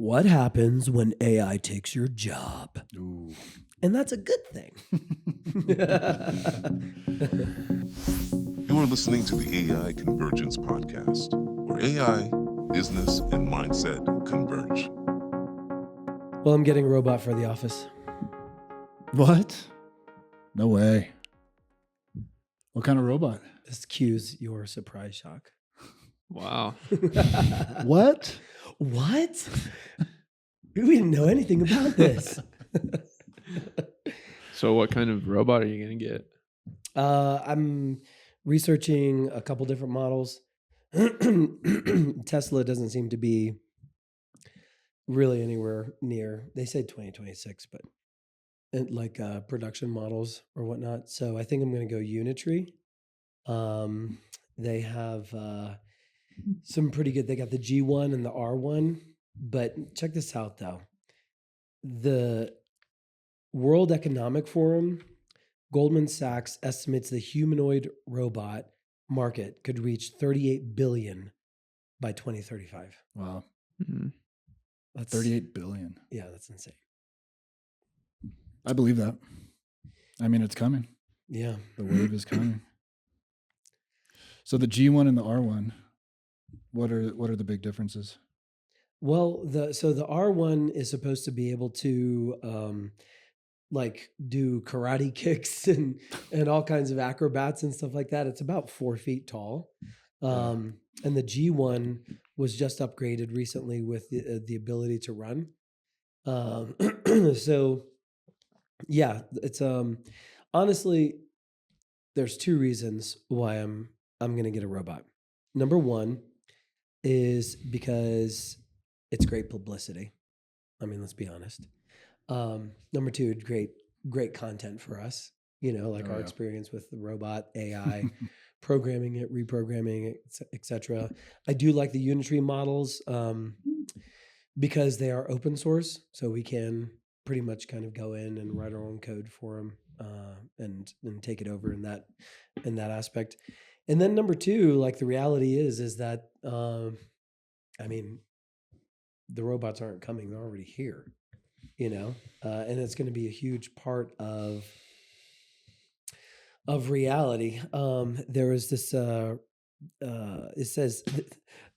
What happens when AI takes your job? Ooh. And that's a good thing. You are listening to the AI Convergence podcast, where AI, business, and mindset converge. Well, I'm getting a robot for the office. What? No way. What kind of robot? This cues your surprise shock. Wow. What? What? We didn't know anything about this. So what kind of robot are you going to get? I'm researching a couple different models. Tesla doesn't seem to be really anywhere near. They say 2026, but like production models or whatnot. So I think I'm going to go Unitree. They have some pretty good. They got the G1 and the R1. But check this out, though. The World Economic Forum, Goldman Sachs estimates the humanoid robot market could reach $38 billion by 2035. Wow. Mm-hmm. That's 38 billion. Yeah, that's insane. I believe that. I mean, it's coming. Yeah. The wave is coming. So the G1 and the R1, what are the big differences? Well, the R1 is supposed to be able to like do karate kicks and all kinds of acrobats and stuff like that. It's about 4 feet tall. And the G1 was just upgraded recently with the ability to run. So yeah, it's honestly, there's two reasons why I'm going to get a robot. Number one is because it's great publicity. I mean, let's be honest. Number two, great content for us. You know, like our experience with the robot AI, programming it, reprogramming it, etc. I do like the Unitree models because they are open source, so we can pretty much kind of go in and write our own code for them and take it over in that aspect. And then number two, like the reality is that I mean, the robots aren't coming; they're already here. You know, and it's going to be a huge part of reality. There was this. It says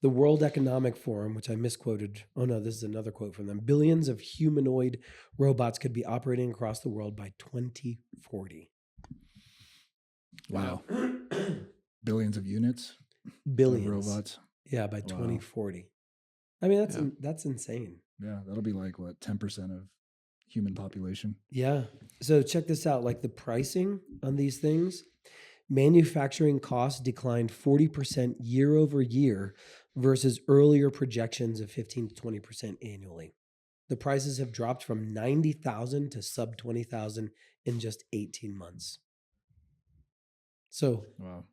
the World Economic Forum, which I misquoted. Oh no, this is another quote from them. Billions of humanoid robots could be operating across the world by 2040. Wow. Billions of units. Billions of robots. Yeah, by 2040. I mean, that's insane. Yeah, that'll be like what, 10% of human population. Yeah. So check this out. Like the pricing on these things, manufacturing costs declined 40% year over year versus earlier projections of 15 to 20% annually. The prices have dropped from 90,000 to sub 20,000 in just 18 months. So, wow.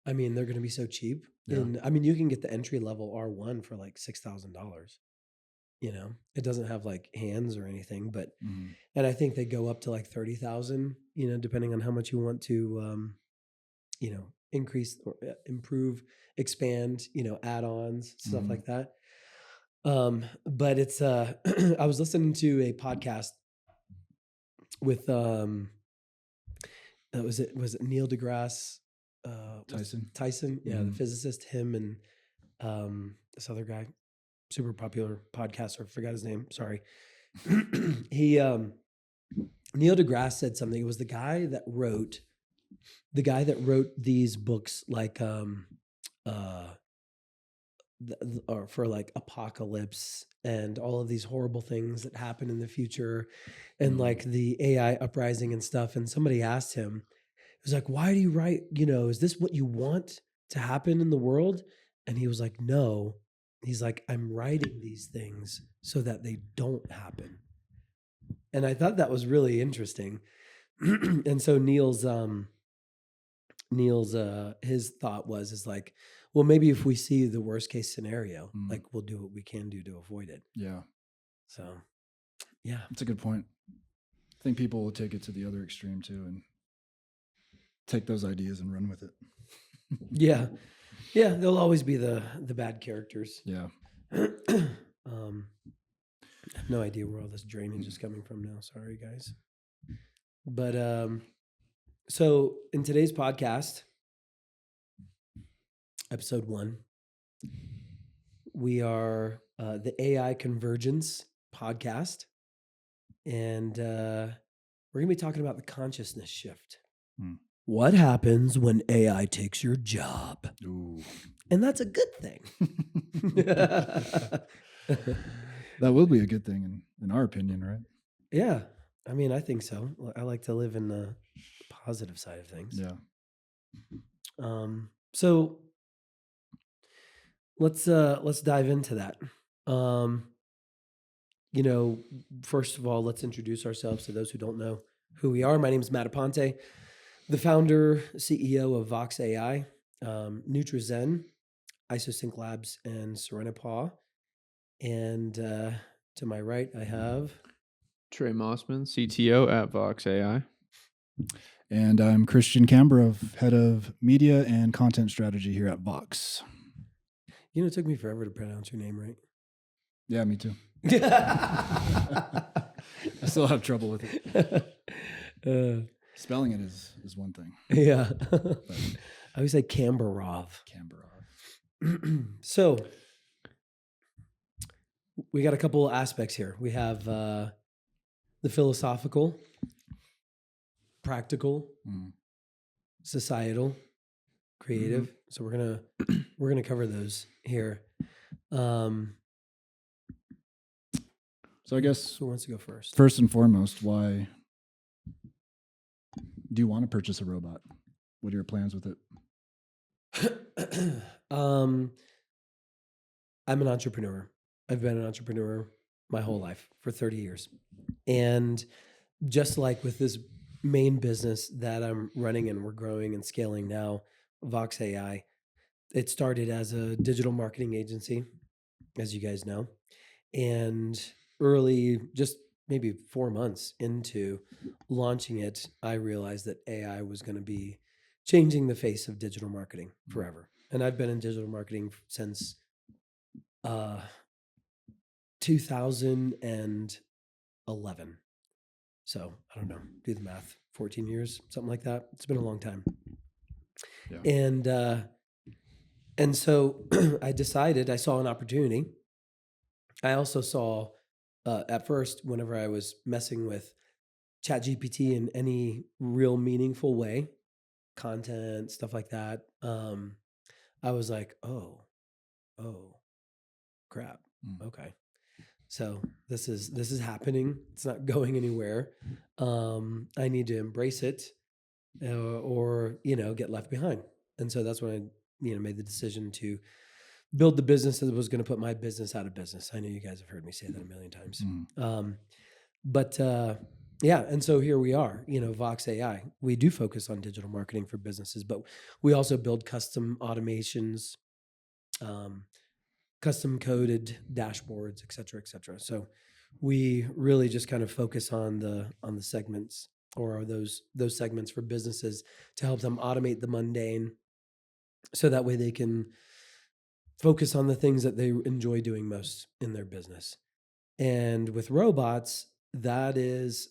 I mean, they're going to be so cheap. Yeah. And I mean, you can get the entry level R1 for like $6,000. You know, it doesn't have like hands or anything, but, and I think they go up to like 30,000, you know, depending on how much you want to, you know, increase or improve, expand, you know, add-ons, stuff like that. But it's, I was listening to a podcast with, was it Neil deGrasse Tyson? Yeah. The physicist, him and, this other guy, super popular podcaster, forgot his name. Sorry. He, Neil deGrasse said something. It was the guy that wrote these books, like, or for like apocalypse and all of these horrible things that happen in the future and like the AI uprising and stuff. And somebody asked him, it was like, why do you write, you know, is this what you want to happen in the world? And he was like, no. He's like, I'm writing these things so that they don't happen. And I thought that was really interesting. And so Neil's his thought is like, well, maybe if we see the worst case scenario, like we'll do what we can do to avoid it. Yeah. So, yeah. That's a good point. I think people will take it to the other extreme too and take those ideas and run with it. Yeah. Yeah, there'll always be the bad characters. Yeah. have no idea where all this drainage is coming from now. Sorry, guys. But so in today's podcast, episode 1, we are the AI Convergence podcast. And we're going to be talking about the consciousness shift. What happens when AI takes your job? Ooh. And that's a good thing. That will be a good thing in our opinion, right? Yeah. I mean, I think so. I like to live in the positive side of things. Yeah. So let's dive into that. First of all, let's introduce ourselves to those who don't know who we are. My name is Matt Aponte, the founder, CEO of Voxe AI, Nutrizen, IsoSync Labs, and Serenapaw. And to my right, I have Trey Mossman, CTO at Voxe AI. And I'm Christian Camberov, head of media and content strategy here at Vox. It took me forever to pronounce your name right. Yeah, me too. I still have trouble with it. Spelling it is one thing. Yeah. I always say Camberov. So we got a couple of aspects here. We have the philosophical, practical, societal, creative. So we're gonna cover those here. So I guess who wants to go first? First and foremost, why do you want to purchase a robot? What are your plans with it? I'm an entrepreneur. I've been an entrepreneur my whole life for 30 years. And just like with this main business that I'm running and we're growing and scaling now, Voxe AI, it started as a digital marketing agency, as you guys know. And early, just maybe 4 months into launching it, I realized that AI was going to be changing the face of digital marketing forever. And I've been in digital marketing since 2011. So I don't know, do the math, 14 years, something like that. It's been a long time. Yeah. And so I decided, I saw an opportunity. I also saw at first, whenever I was messing with ChatGPT in any real meaningful way, content, stuff like that, I was like, oh, crap. Okay. So this is happening. It's not going anywhere. I need to embrace it or get left behind. And so that's when I made the decision to build the business that was going to put my business out of business. I know you guys have heard me say that a million times. Yeah. And so here we are, Voxe AI. We do focus on digital marketing for businesses, but we also build custom automations, custom coded dashboards, et cetera, et cetera. So we really just kind of focus on the segments or those segments for businesses to help them automate the mundane. So that way they can focus on the things that they enjoy doing most in their business. And with robots, that is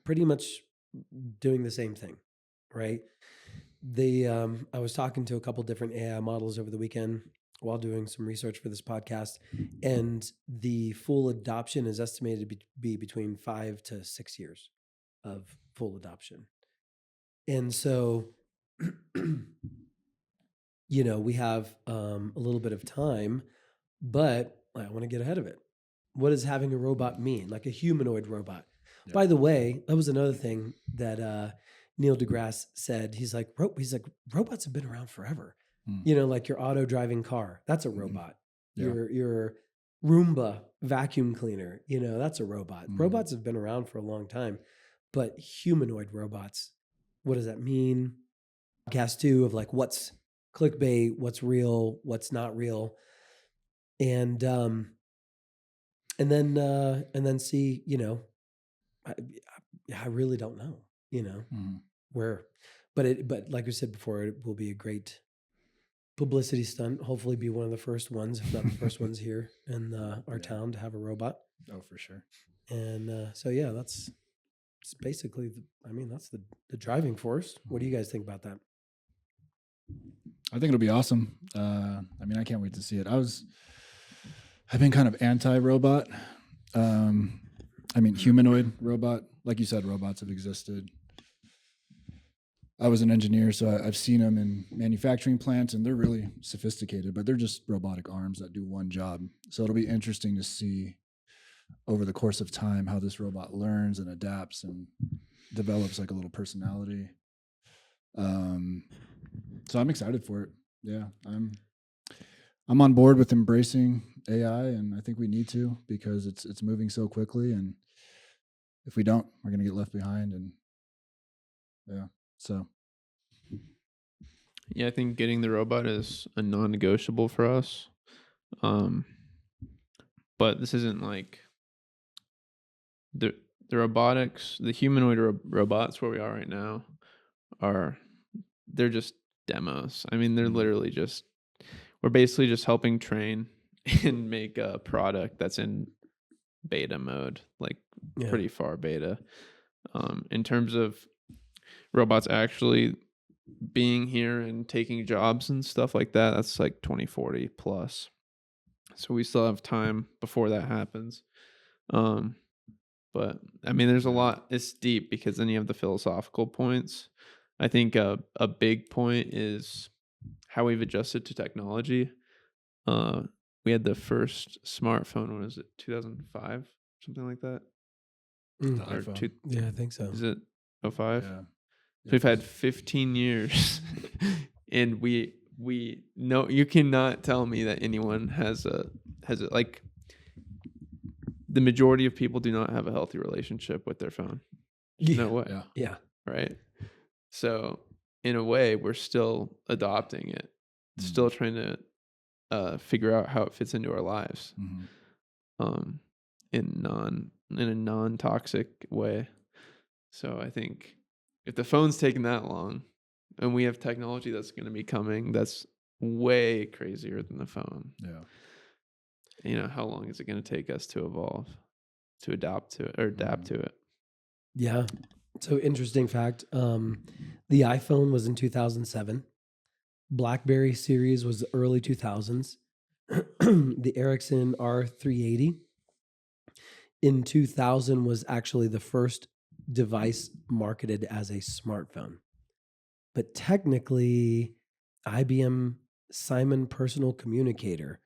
pretty much doing the same thing, right? I was talking to a couple different AI models over the weekend while doing some research for this podcast, and the full adoption is estimated to be between 5 to 6 years of full adoption. And so, we have a little bit of time, but I want to get ahead of it. What does having a robot mean? Like a humanoid robot. Yeah. By the way, that was another thing that Neil deGrasse said. He's like, robots have been around forever. Like your auto driving car, that's a robot. Yeah. Your Roomba vacuum cleaner, that's a robot. Robots have been around for a long time, but humanoid robots, what does that mean? Podcast 2 of like what's clickbait, what's real, what's not real, and then see, I really don't know, where, but like I said before, it will be a great publicity stunt. Hopefully be one of the first ones, if not the first ones here in our town to have a robot. Oh, for sure. And so yeah, that's basically that's the driving force. What do you guys think about that? I think it'll be awesome. I can't wait to see it. I've been kind of anti-robot. Humanoid robot. Like you said, robots have existed. I was an engineer, so I've seen them in manufacturing plants, and they're really sophisticated, but they're just robotic arms that do one job. So it'll be interesting to see over the course of time how this robot learns and adapts and develops like a little personality. So I'm excited for it. Yeah, I'm on board with embracing AI, and I think we need to, because it's moving so quickly, and if we don't, we're going to get left behind. And yeah, so Yeah, I think getting the robot is a non-negotiable for us. But this isn't like the robotics, the humanoid robots where we are right now they're just demos. I mean, they're literally we're basically just helping train and make a product that's in beta mode, like pretty far beta. In terms of robots actually being here and taking jobs and stuff like that, that's like 2040 plus. So we still have time before that happens. But I mean, there's a lot. It's deep because then you have the philosophical points. I think a big point is how we've adjusted to technology. We had the first smartphone. When was it? 2005, something like that. Or Yeah, I think so. Is it 05? Yeah. So we've had 15 years, and we know, you cannot tell me that anyone has a like, the majority of people do not have a healthy relationship with their phone. No way. Yeah. Right. So in a way, we're still adopting it, still trying to figure out how it fits into our lives, in a non-toxic way. So I think if the phone's taking that long, and we have technology that's going to be coming that's way crazier than the phone. Yeah. How long is it going to take us to evolve, to adapt to it? Yeah. So interesting fact. The iPhone was in 2007. BlackBerry series was the early 2000s. The Ericsson R380 in 2000 was actually the first device marketed as a smartphone. But technically, IBM Simon Personal Communicator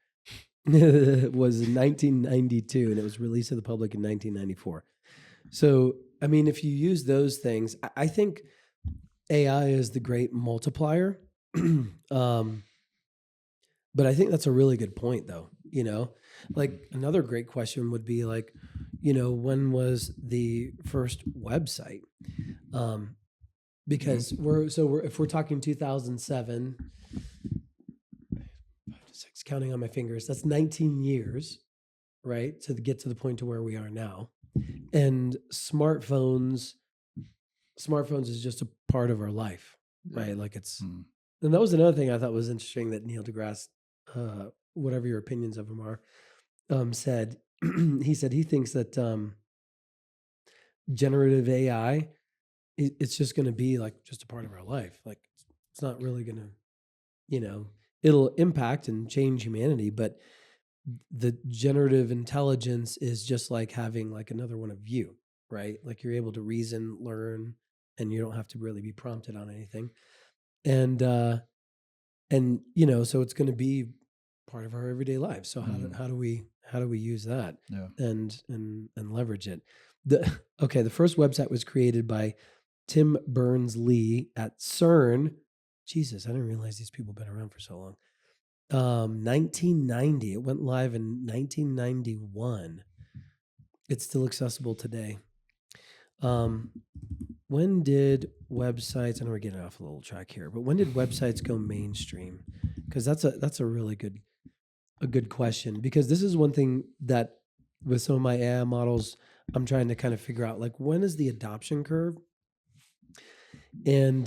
was in 1992, and it was released to the public in 1994. So, I mean, if you use those things, I think AI is the great multiplier. But I think that's a really good point, though. Like another great question would be like, when was the first website? Because if we're talking 2007, 5 to 6, counting on my fingers, that's 19 years, right? To get to the point to where we are now. And smartphones is just a part of our life, right? Like and that was another thing I thought was interesting that Neil deGrasse, whatever your opinions of him are, said. He said he thinks that generative AI, it's just going to be like just a part of our life. Like it's not really going to, it'll impact and change humanity, but the generative intelligence is just like having like another one of you, right? Like you're able to reason, learn, and you don't have to really be prompted on anything. And so it's going to be part of our everyday lives. So how do we use that and leverage it? The first website was created by Tim Berners-Lee at CERN. Jesus, I didn't realize these people have been around for so long. 1990. It went live in 1991. It's still accessible today. When did websites? I know we're getting off a little track here, but when did websites go mainstream? Because that's a really good question. Because this is one thing that with some of my AI models, I'm trying to kind of figure out, like, when is the adoption curve? And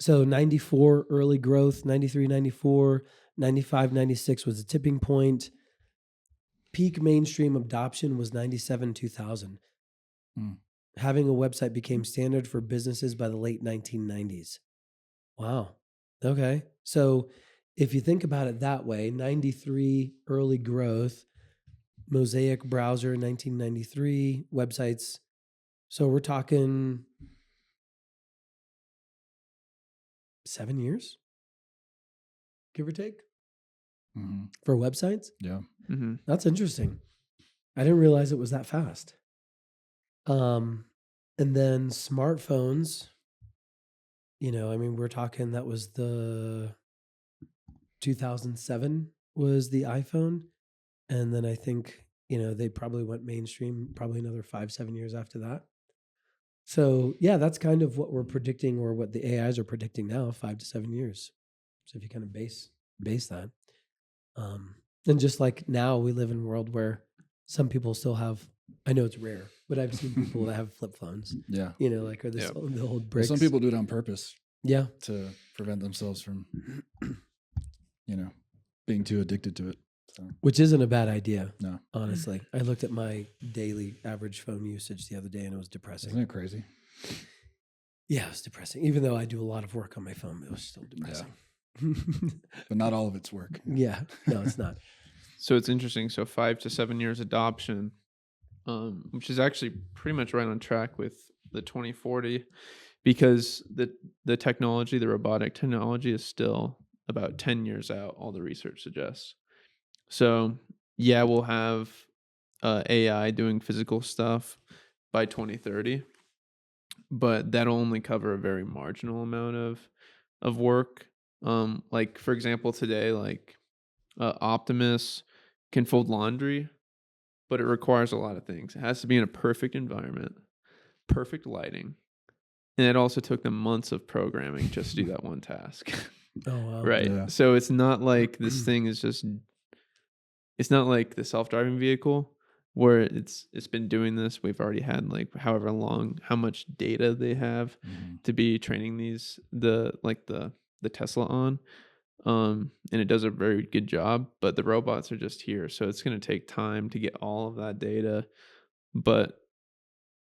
so 94 early growth, 93, 94, 95, 96 was a tipping point. peak mainstream adoption was 97, 2000. Having a website became standard for businesses by the late 1990s. Wow. Okay. So if you think about it that way, 93 early growth, Mosaic browser, 1993 websites. So we're talking 7 years, give or take, for websites. Yeah. Mm-hmm. That's interesting. I didn't realize it was that fast. And then smartphones, you know, I mean, we're talking that was the 2007 was the iPhone. And then I think, you know, they probably went mainstream probably another 5-7 years after that. So yeah, that's kind of what we're predicting, or what the AIs are predicting now, 5 to 7 years. So if you kind of base that, and just like now we live in a world where some people still have, I know it's rare, but I've seen people that have flip phones, Yeah. you know, like, or the old Well, bricks. some people do it on purpose. Yeah. To prevent themselves from, you know, being too addicted to it. So. Which isn't a bad idea. No. Honestly. I looked at my daily average phone usage the other day and it was depressing. Isn't it crazy? Yeah, it was depressing. Even though I do a lot of work on my phone, it was still depressing. Yeah. But not all of it's work. Yeah. No, it's not. So it's interesting. So 5 to 7 years adoption, which is actually pretty much right on track with the 2040, because the technology, the robotic technology, is still about 10 years out, all the research suggests. So yeah, we'll have AI doing physical stuff by 2030, but that'll only cover a very marginal amount of work. Like for example, today, like Optimus can fold laundry, but it requires a lot of things. It has to be in a perfect environment, perfect lighting, and it also took them months of programming just to do that one task. Oh, wow. Right. Yeah. So it's not like this thing is just, it's not like the self-driving vehicle where it's been doing this. We've already had like however long, how much data they have to be training the Tesla on. And it does a very good job, but the robots are just here. So it's going to take time to get all of that data. But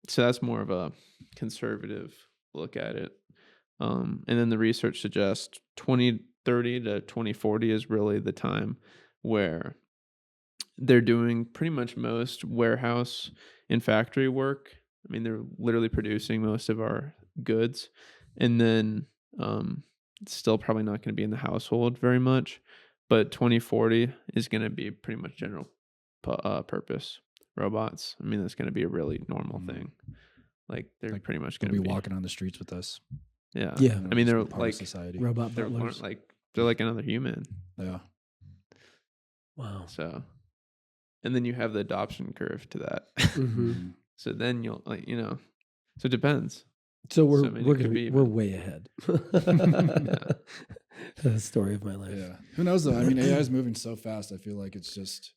so that's more of a conservative look at it. And then the research suggests 2030 to 2040 is really the time where they're doing pretty much most warehouse and factory work. I mean, they're literally producing most of our goods. And then it's still probably not going to be in the household very much. But 2040 is going to be pretty much general purpose robots. I mean, that's going to be a really normal thing. Like they're like pretty much going to be walking on the streets with us. Yeah. I mean, they're like society. Robot they're butlers. they're like another human. Yeah. Wow. So, and then you have the adoption curve to that. Mm-hmm. So then you'll like, you know, so it depends. So we're way ahead. The story of my life. Yeah. Who knows though? I mean, AI is moving so fast. I feel like it's just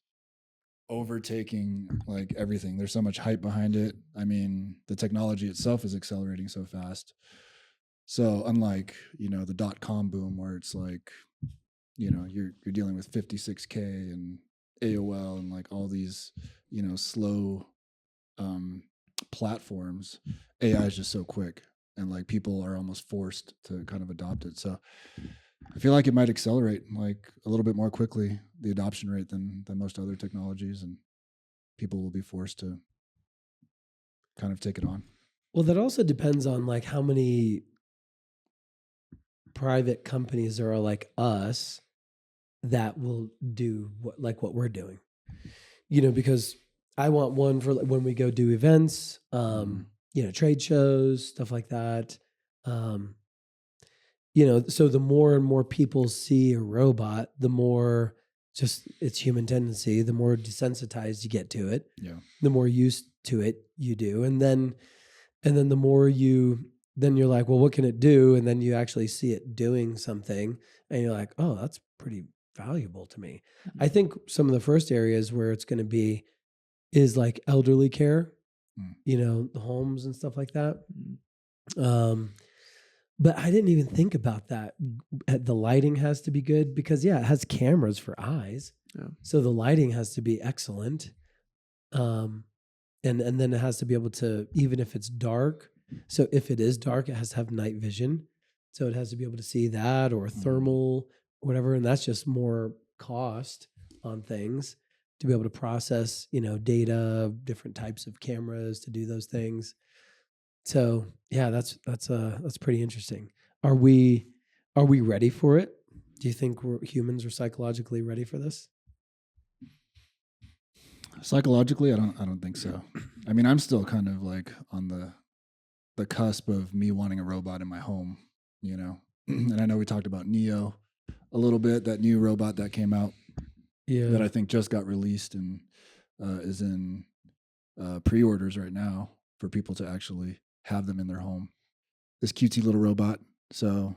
overtaking like everything. There's so much hype behind it. I mean, the technology itself is accelerating so fast. So unlike, you know, the .com boom where it's like, you know, you're dealing with 56K and AOL and like all these, you know, slow platforms, AI is just so quick and like people are almost forced to kind of adopt it. So I feel like it might accelerate like a little bit more quickly the adoption rate than most other technologies, and people will be forced to kind of take it on. Well, that also depends on like how many private companies there are like us that will do what we're doing, you know, because I want one for when we go do events, you know, trade shows, stuff like that. You know, so the more and more people see a robot, the more just it's human tendency, the more desensitized you get to it, the more used to it you do. And then the more then you're like, well, what can it do? And then you actually see it doing something and you're like, oh, that's pretty valuable to me. I think some of the first areas where it's going to be is like elderly care, you know, the homes and stuff like that. But I didn't even think about that. The lighting has to be good because it has cameras for eyes. Yeah. So the lighting has to be excellent. And then it has to be able to, even if it's dark. So if it is dark, it has to have night vision. So it has to be able to see that or thermal, whatever. And that's just more cost on things to be able to process, data, different types of cameras to do those things. So yeah, that's pretty interesting. Are we ready for it? Do you think humans are psychologically ready for this? Psychologically, I don't think so. I mean, I'm still kind of like on the cusp of me wanting a robot in my home, And I know we talked about Neo a little bit, that new robot that came out that I think just got released and is in pre-orders right now for people to actually have them in their home. This cutesy little robot. So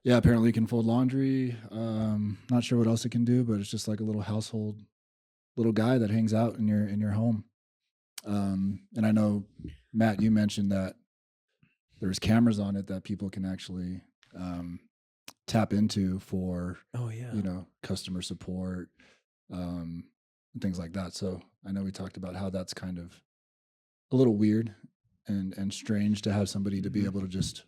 yeah, apparently it can fold laundry. Not sure what else it can do, but it's just like a little household little guy that hangs out in your home. And I know, Matt, you mentioned that there's cameras on it that people can actually tap into for, customer support, and things like that. So I know we talked about how that's kind of a little weird and strange to have somebody to be able to just,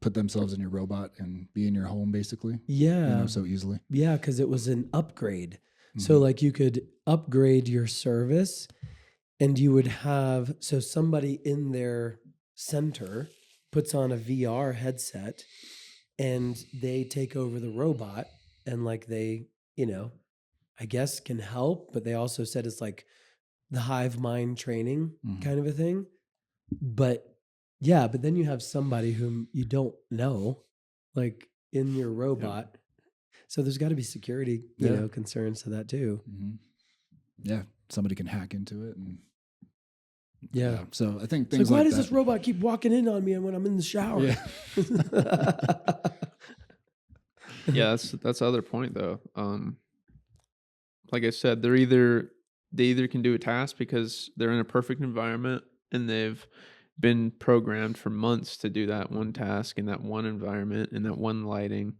put themselves in your robot and be in your home basically. Yeah. So easily. Yeah, because it was an upgrade. So like you could upgrade your service and you would have, so somebody in their center puts on a VR headset and they take over the robot and like they, I guess can help, but they also said it's like the hive mind training kind of a thing. But yeah, but then you have somebody whom you don't know, like in your robot. Yeah. So there's got to be security, concerns to that too. Yeah, somebody can hack into it, and So I think things like why does this robot keep walking in on me when I'm in the shower? Yeah, that's the other point though. Like I said, they either can do a task because they're in a perfect environment and they've been programmed for months to do that one task in that one environment in that one lighting,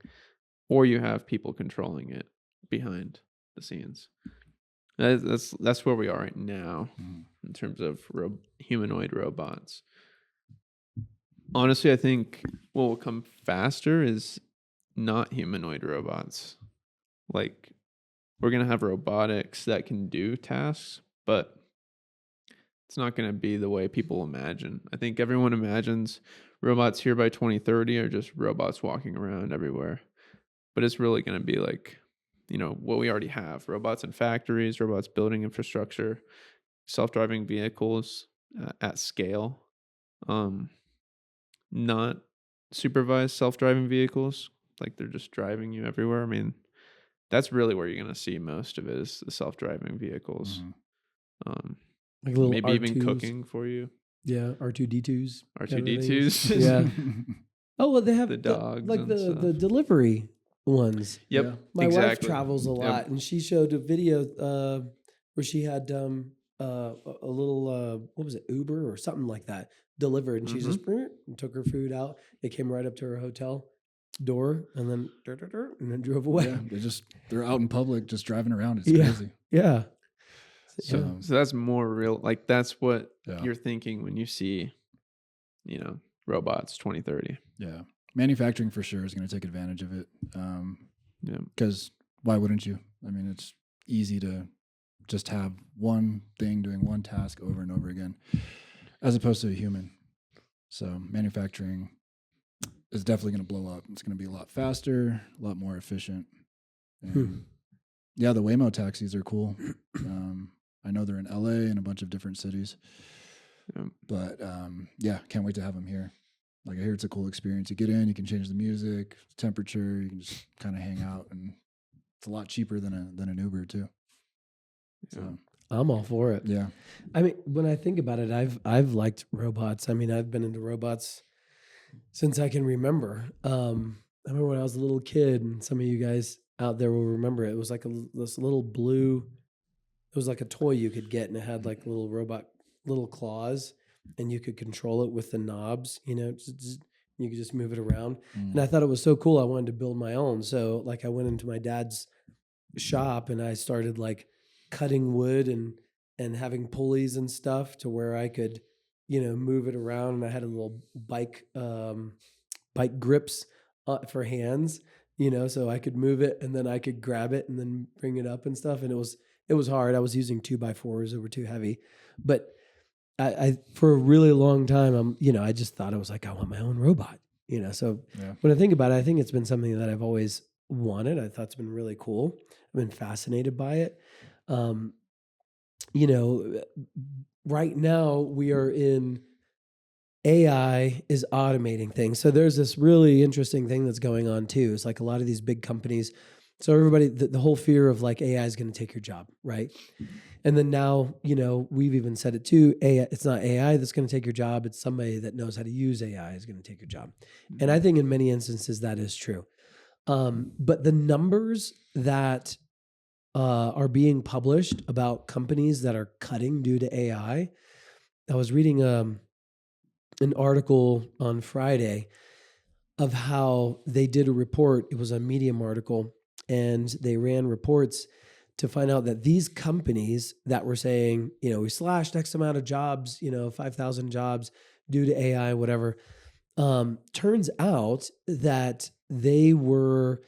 or you have people controlling it behind the scenes. That's where we are right now in terms of humanoid robots. Honestly, I think what will come faster is not humanoid robots. Like, we're going to have robotics that can do tasks, but it's not going to be the way people imagine. I think everyone imagines robots here by 2030 are just robots walking around everywhere. But it's really going to be like, what we already have. Robots in factories, robots building infrastructure, self-driving vehicles at scale. Not supervised self-driving vehicles, like they're just driving you everywhere. I mean, that's really where you're going to see most of it is the self-driving vehicles. Like little maybe R2s. Even cooking for you. Yeah, R2D2s. R2D2s. Yeah. Oh, well, they have the dogs, like the delivery ones. Yep. Yeah. My wife travels a lot, and she showed a video where she had a little what was it, Uber or something like that delivered, and she just took her food out. It came right up to her hotel door, and then drove away. Yeah, they're out in public, just driving around. It's crazy. Yeah. So that's more real. Like that's what you're thinking when you see, robots 2030. Yeah. Manufacturing for sure is going to take advantage of it. Because why wouldn't you? I mean, it's easy to just have one thing doing one task over and over again, as opposed to a human. So manufacturing is definitely going to blow up. It's going to be a lot faster, a lot more efficient. And yeah, the Waymo taxis are cool. I know they're in LA and a bunch of different cities. But can't wait to have them here. Like I hear it's a cool experience. You get in, you can change the music, the temperature, you can just kind of hang out, and it's a lot cheaper than an Uber too. So I'm all for it. Yeah. I mean, when I think about it, I've liked robots. I mean, I've been into robots since I can remember. I remember when I was a little kid, and some of you guys out there will remember it. It was like this little blue. It was like a toy you could get, and it had like little robot, little claws, and you could control it with the knobs, you could just move it around. Mm. And I thought it was so cool. I wanted to build my own. So like I went into my dad's shop and I started like cutting wood and having pulleys and stuff to where I could, move it around. And I had a little bike grips for hands, so I could move it and then I could grab it and then bring it up and stuff. And it was hard. I was using 2x4s that were too heavy, but I for a really long time, I just thought I was like, I want my own robot, So Yeah. when I think about it, I think it's been something that I've always wanted. I thought it's been really cool. I've been fascinated by it. Right now we are in AI is automating things. So there's this really interesting thing that's going on too. It's like a lot of these big companies. So everybody, the whole fear of like AI is going to take your job, right? And then now, we've even said it too. AI, it's not AI that's going to take your job. It's somebody that knows how to use AI is going to take your job. And I think in many instances that is true. But the numbers that are being published about companies that are cutting due to AI, I was reading an article on Friday of how they did a report. It was a Medium article, and they ran reports to find out that these companies that were saying, we slashed X amount of jobs, 5,000 jobs due to AI, whatever. Turns out that they were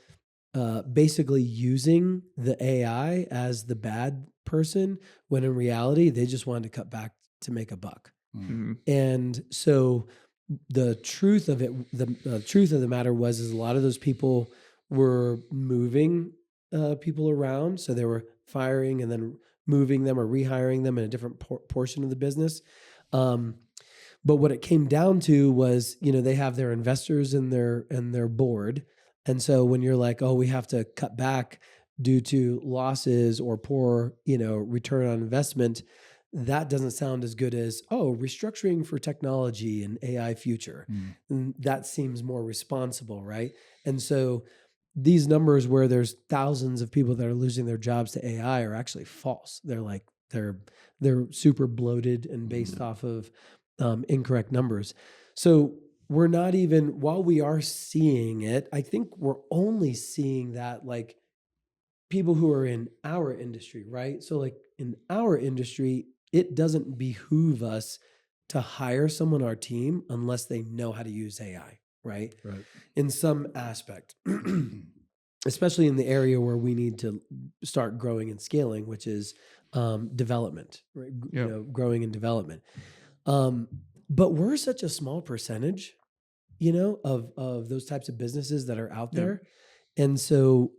basically using the AI as the bad person, when in reality, they just wanted to cut back to make a buck. Mm-hmm. And so the truth of it, the truth of the matter is a lot of those people were moving people around. So they were firing and then moving them or rehiring them in a different portion of the business. But what it came down to was, they have their investors in their board. And so when you're like, oh, we have to cut back due to losses or poor, return on investment, that doesn't sound as good as, oh, restructuring for technology and AI future. And that seems more responsible, right? And so these numbers where there's thousands of people that are losing their jobs to AI are actually false. They're like, they're super bloated and based off of incorrect numbers. So we're not even, while we are seeing it, I think we're only seeing that like people who are in our industry, right? So like in our industry, it doesn't behoove us to hire someone on our team unless they know how to use AI, right? Right. In some aspect, especially in the area where we need to start growing and scaling, which is development, right? Yep. Growing and development. But we're such a small percentage, of those types of businesses that are out there. And so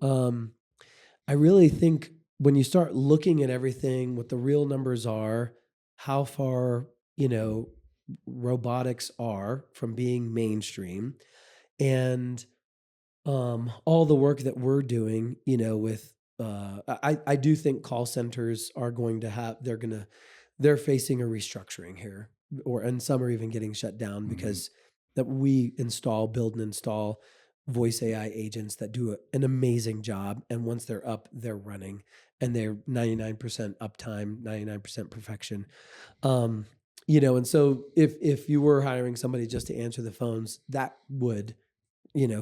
I really think when you start looking at everything, what the real numbers are, how far, robotics are from being mainstream, and all the work that we're doing, with I do think call centers are going to have, they're facing a restructuring here, and some are even getting shut down because that we build and install voice AI agents that do an amazing job. And once they're up, they're running, and they're 99% uptime, 99% perfection. And so if you were hiring somebody just to answer the phones, that would,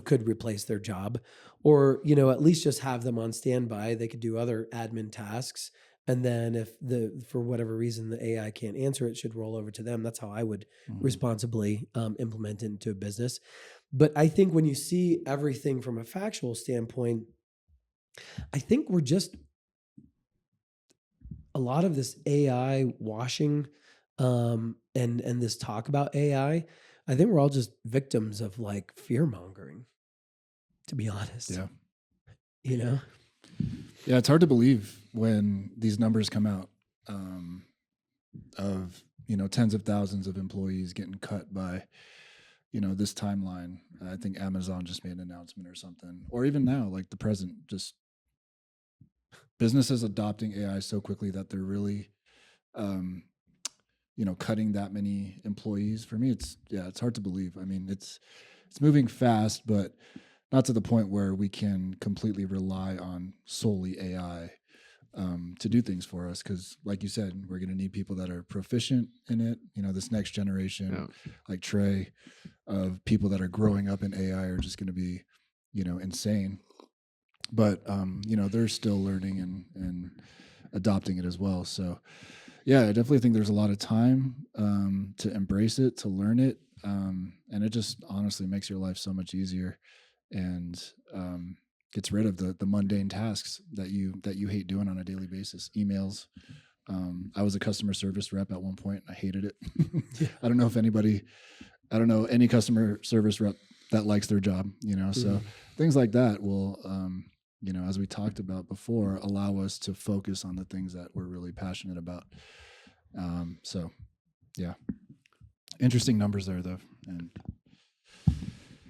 could replace their job, or, at least just have them on standby. They could do other admin tasks. And then if for whatever reason, the AI can't answer, it should roll over to them. That's how I would responsibly implement it into a business. But I think when you see everything from a factual standpoint, I think we're just, a lot of this AI washing and this talk about AI, I think we're all just victims of like fear mongering, to be honest. Yeah. Yeah, it's hard to believe when these numbers come out of, tens of thousands of employees getting cut by, this timeline. I think Amazon just made an announcement or something, or even now, like the present, just businesses adopting AI so quickly that they're really, cutting that many employees. For me, it's hard to believe. I mean, it's moving fast, but not to the point where we can completely rely on solely AI to do things for us. Because, like you said, we're going to need people that are proficient in it. This next generation, like Trey, of people that are growing up in AI are just going to be, insane. But they're still learning and adopting it as well. So, yeah, I definitely think there's a lot of time to embrace it, to learn it, and it just honestly makes your life so much easier, and gets rid of the mundane tasks that you hate doing on a daily basis. Emails. I was a customer service rep at one point. I hated it. I don't know any customer service rep that likes their job. So things like that will. As we talked about before, allow us to focus on the things that we're really passionate about. So, yeah, interesting numbers there, though. And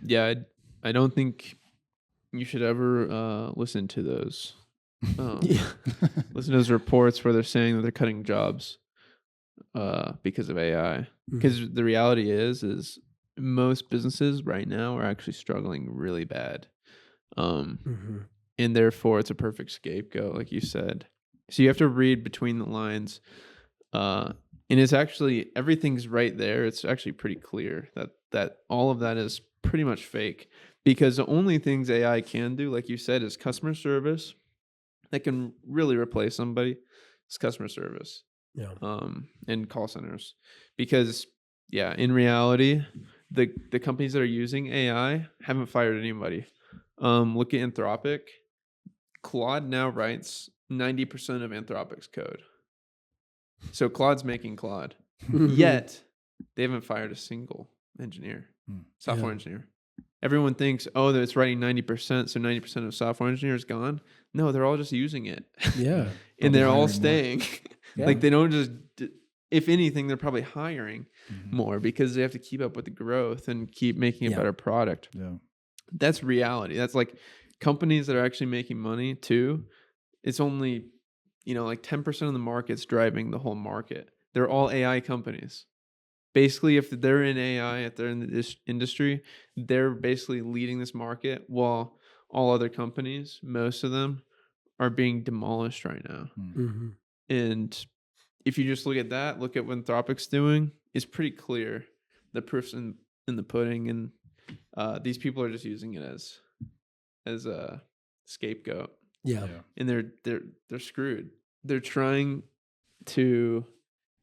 yeah, I don't think you should ever listen to those. Listen to those reports where they're saying that they're cutting jobs because of AI. Because the reality is most businesses right now are actually struggling really bad. And therefore it's a perfect scapegoat, like you said. So you have to read between the lines. And it's actually, everything's right there. It's actually pretty clear that all of that is pretty much fake, because the only things AI can do, like you said, is customer service. That can really replace somebody. It's customer service. Yeah. And call centers. Because in reality, the companies that are using AI haven't fired anybody. Look at Anthropic. Claude now writes 90% of Anthropic's code. So Claude's making Claude. Yet, they haven't fired a single engineer, software engineer. Everyone thinks, that it's writing 90%, so 90% of software engineers gone. No, they're all just using it. Yeah. And they're all staying. Like, they don't just, if anything, they're probably hiring more because they have to keep up with the growth and keep making a better product. Yeah. That's reality. That's like companies that are actually making money too. It's only, like 10% of the market's driving the whole market. They're all AI companies. Basically, if they're in AI, if they're in this industry, they're basically leading this market, while all other companies, most of them, are being demolished right now. And if you just look at that, look at what Anthropic's doing, it's pretty clear. The proof's in the pudding, and these people are just using it as a scapegoat. Yeah. And they're screwed. They're trying to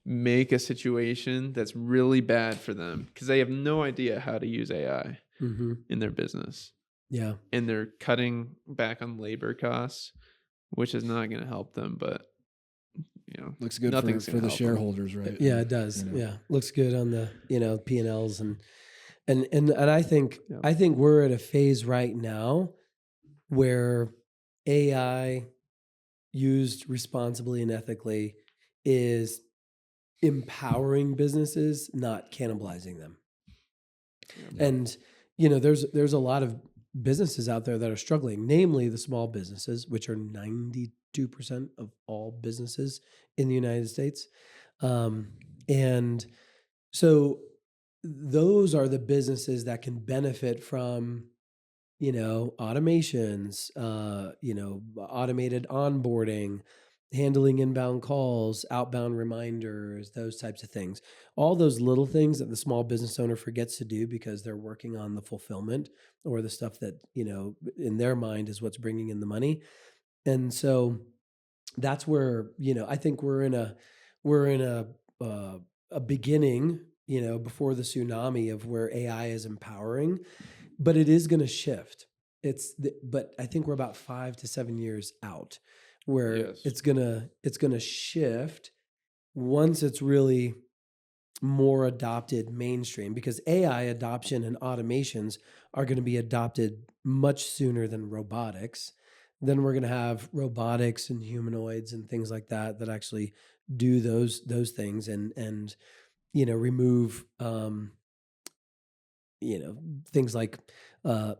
make a situation that's really bad for them because they have no idea how to use AI in their business. Yeah. And they're cutting back on labor costs, which is not going to help them, but looks good for the shareholders, right? Yeah, it does. Yeah. Looks good on the, P&Ls and I think we're at a phase right now where AI used responsibly and ethically is empowering businesses, not cannibalizing them. Yeah. And there's a lot of businesses out there that are struggling, namely the small businesses, which are 92% of all businesses in the United States. And so those are the businesses that can benefit from automations, automated onboarding, handling inbound calls, outbound reminders, those types of things. All those little things that the small business owner forgets to do because they're working on the fulfillment or the stuff that, in their mind is what's bringing in the money. And so that's where, I think we're in a beginning, before the tsunami of where AI is empowering, but it is going to shift. But I think we're about 5 to 7 years out where it's gonna shift once it's really more adopted mainstream, because AI adoption and automations are going to be adopted much sooner than robotics. Then we're going to have robotics and humanoids and things like that actually do those things and remove things like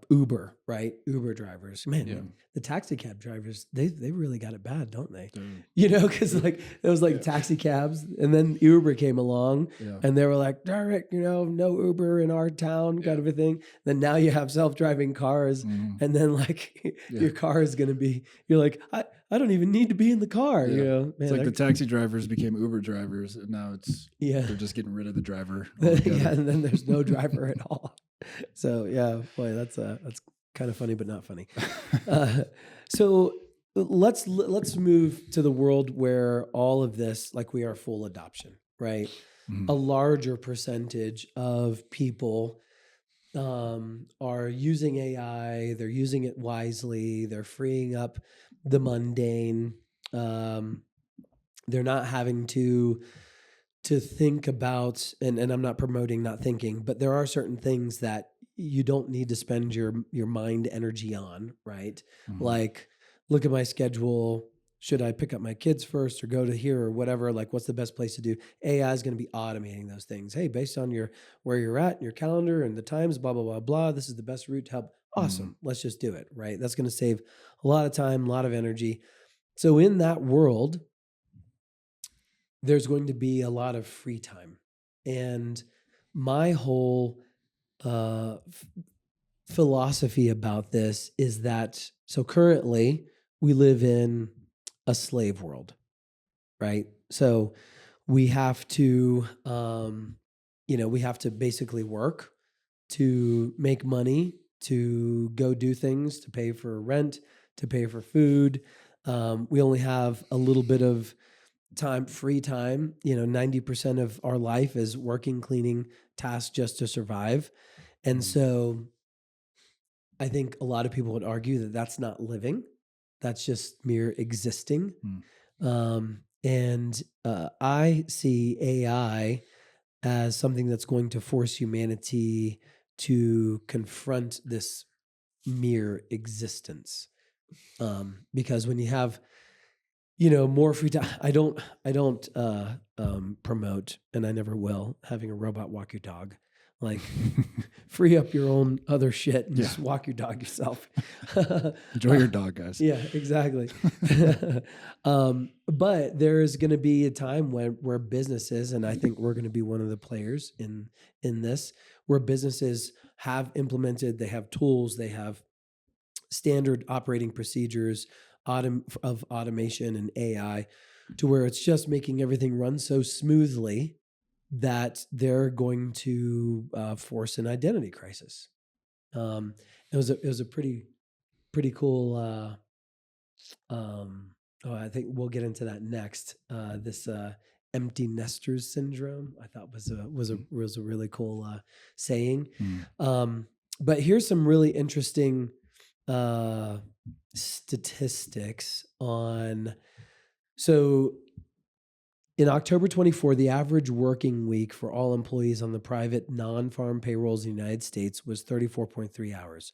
Uber, right? Uber drivers, man, Yeah. the taxi cab drivers, they really got it bad, don't they? Dude. You know, because like it was like taxi cabs, and then Uber came along, Yeah. and they were like, Derek, no Uber in our town, kind of a thing. Then now you have self-driving cars, Mhm. and then like Yeah. your car is gonna be, you're like, I don't even need to be in the car, Yeah. you know? Man, It's like the taxi drivers became Uber drivers, and now they're just getting rid of the driver yeah, altogether. and then there's no driver at all. So yeah, boy, that's kind of funny, but not funny. So let's move to the world where all of this, like we are full adoption, right? Mhm. A larger percentage of people are using AI. They're using it wisely. They're freeing up the mundane. They're not having to think about, and I'm not promoting not thinking, but there are certain things that you don't need to spend your mind energy on, right? Mhm. Like, look at my schedule. Should I pick up my kids first or go to here or whatever? Like, what's the best place to do? AI is going to be automating those things. Hey, based on where you're at, your calendar and the times, blah, blah, blah, blah. This is the best route to help. Awesome. Let's just do it, right? That's going to save a lot of time, a lot of energy. So in that world, there's going to be a lot of free time. And my whole philosophy about this is that, so currently we live in a slave world, right? So we have to, we have to basically work to make money, to go do things, to pay for rent, to pay for food. We only have a little bit of free time. 90% of our life is working, cleaning, tasks just to survive. And so I think a lot of people would argue that that's not living. That's just mere existing. And I see AI as something that's going to force humanity to confront this mere existence. Because when you have more free time. I don't promote, and I never will, having a robot walk your dog. Like, free up your own other shit and just walk your dog yourself. Enjoy your dog, guys. Yeah, exactly. But there is going to be a time where businesses, and I think we're going to be one of the players in this, where businesses have implemented, they have tools, they have standard operating procedures of automation and AI, to where it's just making everything run so smoothly that they're going to force an identity crisis. It was a pretty cool. I think we'll get into that next. This empty nesters syndrome, I thought was a really cool saying. But here's some really interesting statistics on. So in October 24, the average working week for all employees on the private non-farm payrolls in the United States was 34.3 hours.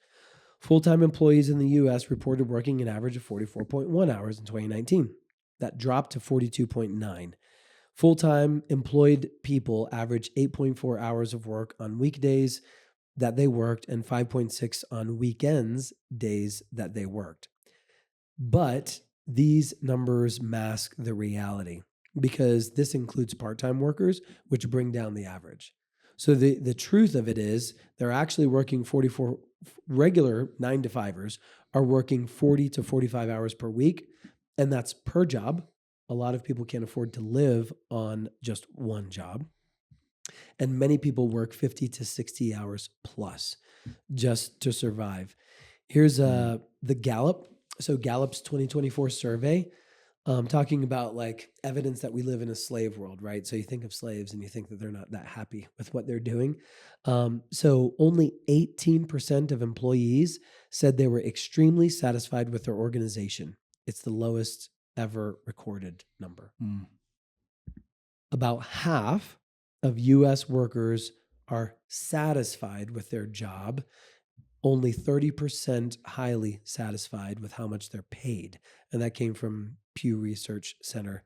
Full-time employees in the U.S. reported working an average of 44.1 hours in 2019. That dropped to 42.9. Full-time employed people averaged 8.4 hours of work on weekdays that they worked and 5.6 on weekends days that they worked. But these numbers mask the reality, because this includes part-time workers, which bring down the average. So the truth of it is they're actually working 44 regular 9-to-5ers are working 40 to 45 hours per week, and that's per job. A lot of people can't afford to live on just one job. And many people work 50 to 60 hours plus just to survive. Here's the Gallup. So Gallup's 2024 survey, talking about like evidence that we live in a slave world, right? So you think of slaves and you think that they're not that happy with what they're doing. So only 18% of employees said they were extremely satisfied with their organization. It's the lowest ever recorded number. About half of U.S. workers are satisfied with their job. Only 30% highly satisfied with how much they're paid. And that came from Pew Research Center.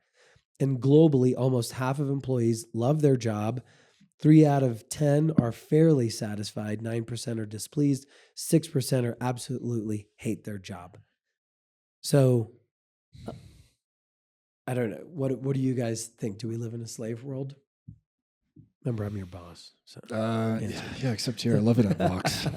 And globally, almost half of employees love their job. 3 out of 10 are fairly satisfied. 9% are displeased. 6% are absolutely hate their job. So I don't know. What do you guys think? Do we live in a slave world? Remember, I'm your boss. So yeah, except here, I love it at Vox.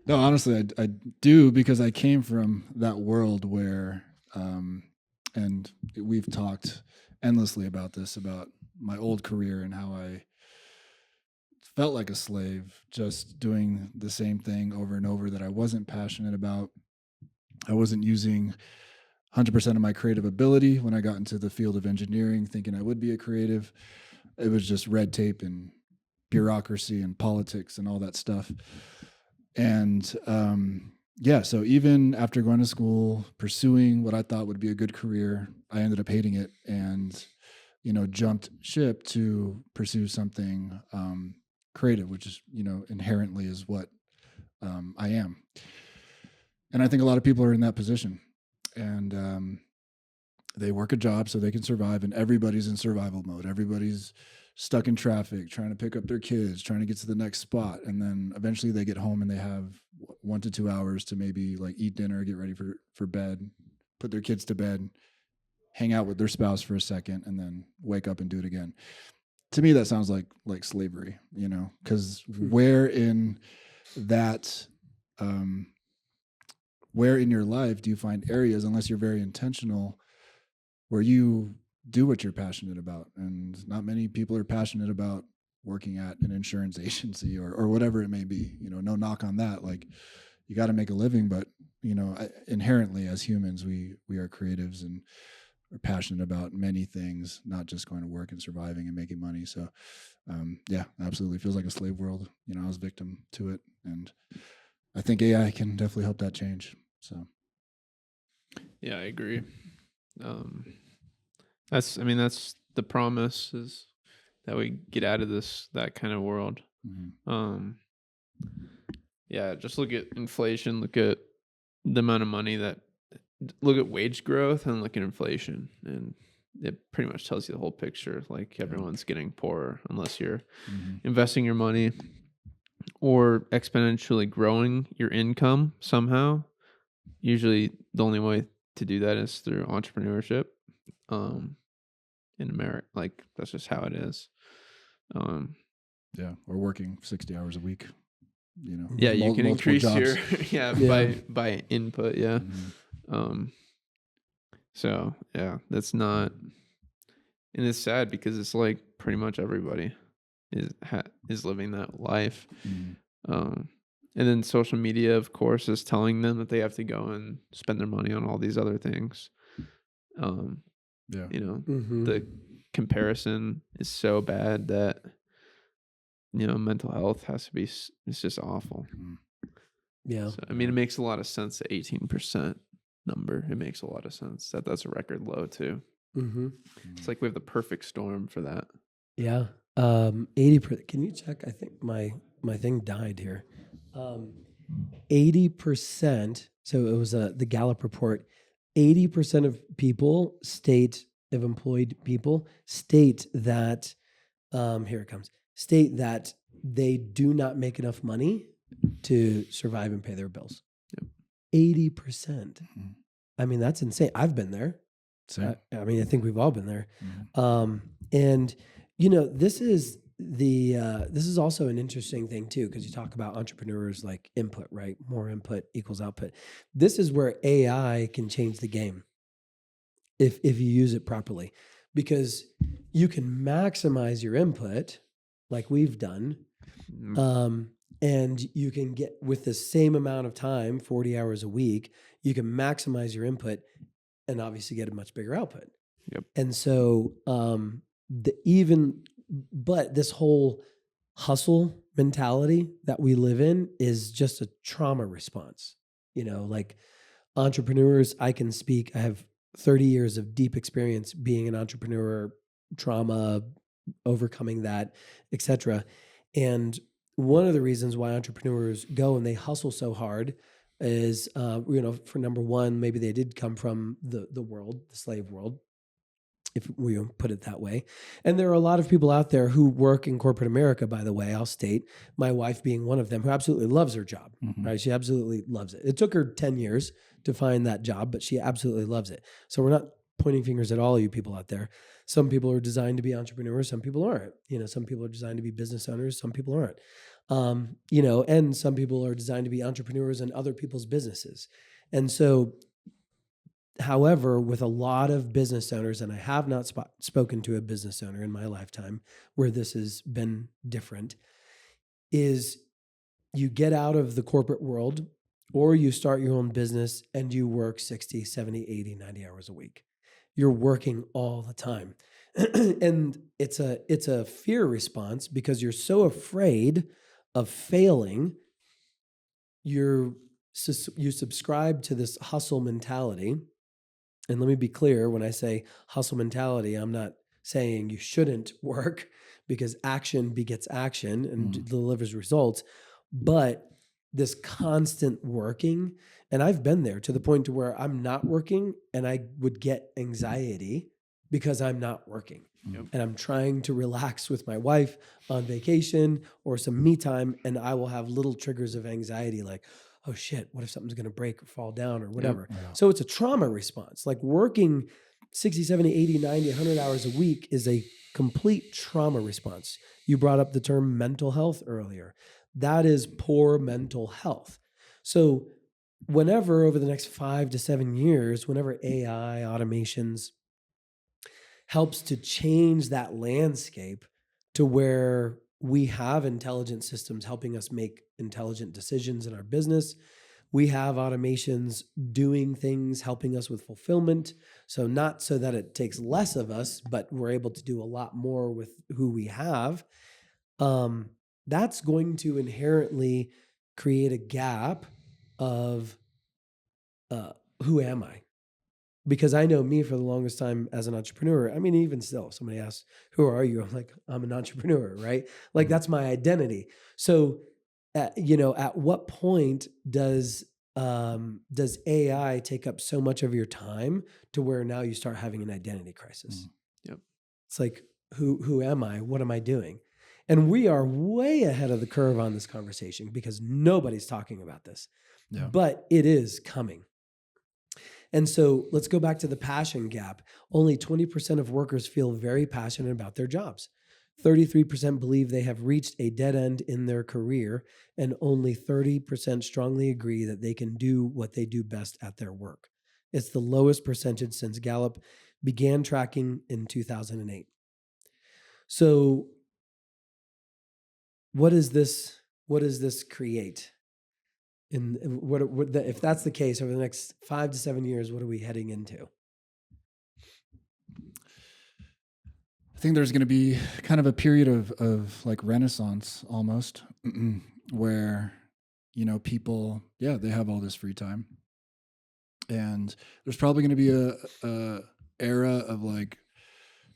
No, honestly, I do, because I came from that world where, and we've talked endlessly about this, about my old career and how I felt like a slave, just doing the same thing over and over that I wasn't passionate about. I wasn't using 100% of my creative ability when I got into the field of engineering, thinking I would be a creative. It was just red tape and bureaucracy and politics and all that stuff. And so even after going to school, pursuing what I thought would be a good career, I ended up hating it and, jumped ship to pursue something creative, which is, inherently is what I am. And I think a lot of people are in that position, and they work a job so they can survive, and everybody's in survival mode. Everybody's stuck in traffic, trying to pick up their kids, trying to get to the next spot. And then eventually they get home and they have 1 to 2 hours to maybe like eat dinner, get ready for bed, put their kids to bed, hang out with their spouse for a second, and then wake up and do it again. To me, that sounds like slavery, because where in that, where in your life do you find areas, unless you're very intentional, where you do what you're passionate about? And not many people are passionate about working at an insurance agency or whatever it may be. No knock on that. Like, you got to make a living, but inherently as humans, we are creatives and are passionate about many things, not just going to work and surviving and making money. So absolutely feels like a slave world. I was victim to it, and I think AI can definitely help that change. So yeah, I agree. That's the promise, is that we get out of that kind of world. Mm-hmm. Just look at inflation, look at the amount of money look at wage growth and look at inflation, and it pretty much tells you the whole picture. Like, everyone's getting poorer unless you're investing your money or exponentially growing your income somehow. Usually the only way to do that is through entrepreneurship. In America, like, that's just how it is. Or working 60 hours a week. You can increase jobs. your by input. So that's not, and it's sad because it's like pretty much everybody is living that life. And then social media, of course, is telling them that they have to go and spend their money on all these other things. The comparison is so bad that, mental health has to be, it's just awful. Yeah. So, it makes a lot of sense, the 18% number. It makes a lot of sense that's a record low too. It's like we have the perfect storm for that. Yeah. 80%. Can you check? I think my thing died here. 80%. So it was the Gallup report. 80% of people of employed people state that, here it comes, state that they do not make enough money to survive and pay their bills. 80%. That's insane. I've been there. I think we've all been there. And this is also an interesting thing too, because you talk about entrepreneurs like input, right? More input equals output. This is where AI can change the game if you use it properly, because you can maximize your input like we've done. And you can get, with the same amount of time, 40 hours a week, you can maximize your input and obviously get a much bigger output. Yep. And so, but this whole hustle mentality that we live in is just a trauma response. Like entrepreneurs, I can speak, I have 30 years of deep experience being an entrepreneur, trauma, overcoming that, etc. And one of the reasons why entrepreneurs go and they hustle so hard is, for number one, maybe they did come from the slave world. if we put it that way. And there are a lot of people out there who work in corporate America, by the way, I'll state, my wife being one of them, who absolutely loves her job, right? She absolutely loves it. It took her 10 years to find that job, but she absolutely loves it. So we're not pointing fingers at all you people out there. Some people are designed to be entrepreneurs. Some people aren't. Some people are designed to be business owners. Some people aren't. And some people are designed to be entrepreneurs in other people's businesses. And so, however, with a lot of business owners, and I have not spoken to a business owner in my lifetime where this has been different, is you get out of the corporate world or you start your own business and you work 60, 70, 80, 90 hours a week. You're working all the time. And it's a fear response because you're so afraid of failing. You subscribe to this hustle mentality. And let me be clear, when I say hustle mentality, I'm not saying you shouldn't work, because action begets action and delivers results. But this constant working, and I've been there to the point to where I'm not working and I would get anxiety because I'm not working. Yep. And I'm trying to relax with my wife on vacation or some me time, and I will have little triggers of anxiety like, oh shit, what if something's going to break or fall down or whatever. Yep. Yeah. So it's a trauma response. Like working 60, 70, 80, 90, 100 hours a week is a complete trauma response. You brought up the term mental health earlier. That is poor mental health. So whenever over the next 5 to 7 years, whenever AI automations helps to change that landscape to where we have intelligent systems helping us make intelligent decisions in our business. We have automations doing things, helping us with fulfillment. So not so that it takes less of us, but we're able to do a lot more with who we have. That's going to inherently create a gap of who am I? Because I know me for the longest time as an entrepreneur. I mean, even still, if somebody asks, who are you? I'm like, I'm an entrepreneur, right? Like that's my identity. So, at what point does AI take up so much of your time to where now you start having an identity crisis? Yep. It's like, who am I? What am I doing? And we are way ahead of the curve on this conversation because nobody's talking about this, but it is coming. And so let's go back to the passion gap. Only 20% of workers feel very passionate about their jobs. 33% believe they have reached a dead end in their career, and only 30% strongly agree that they can do what they do best at their work. It's the lowest percentage since Gallup began tracking in 2008. So what does this create? And if that's the case, over the next 5 to 7 years, what are we heading into? I think there's going to be kind of a period of like Renaissance almost, where, people, they have all this free time. And there's probably going to be a era of like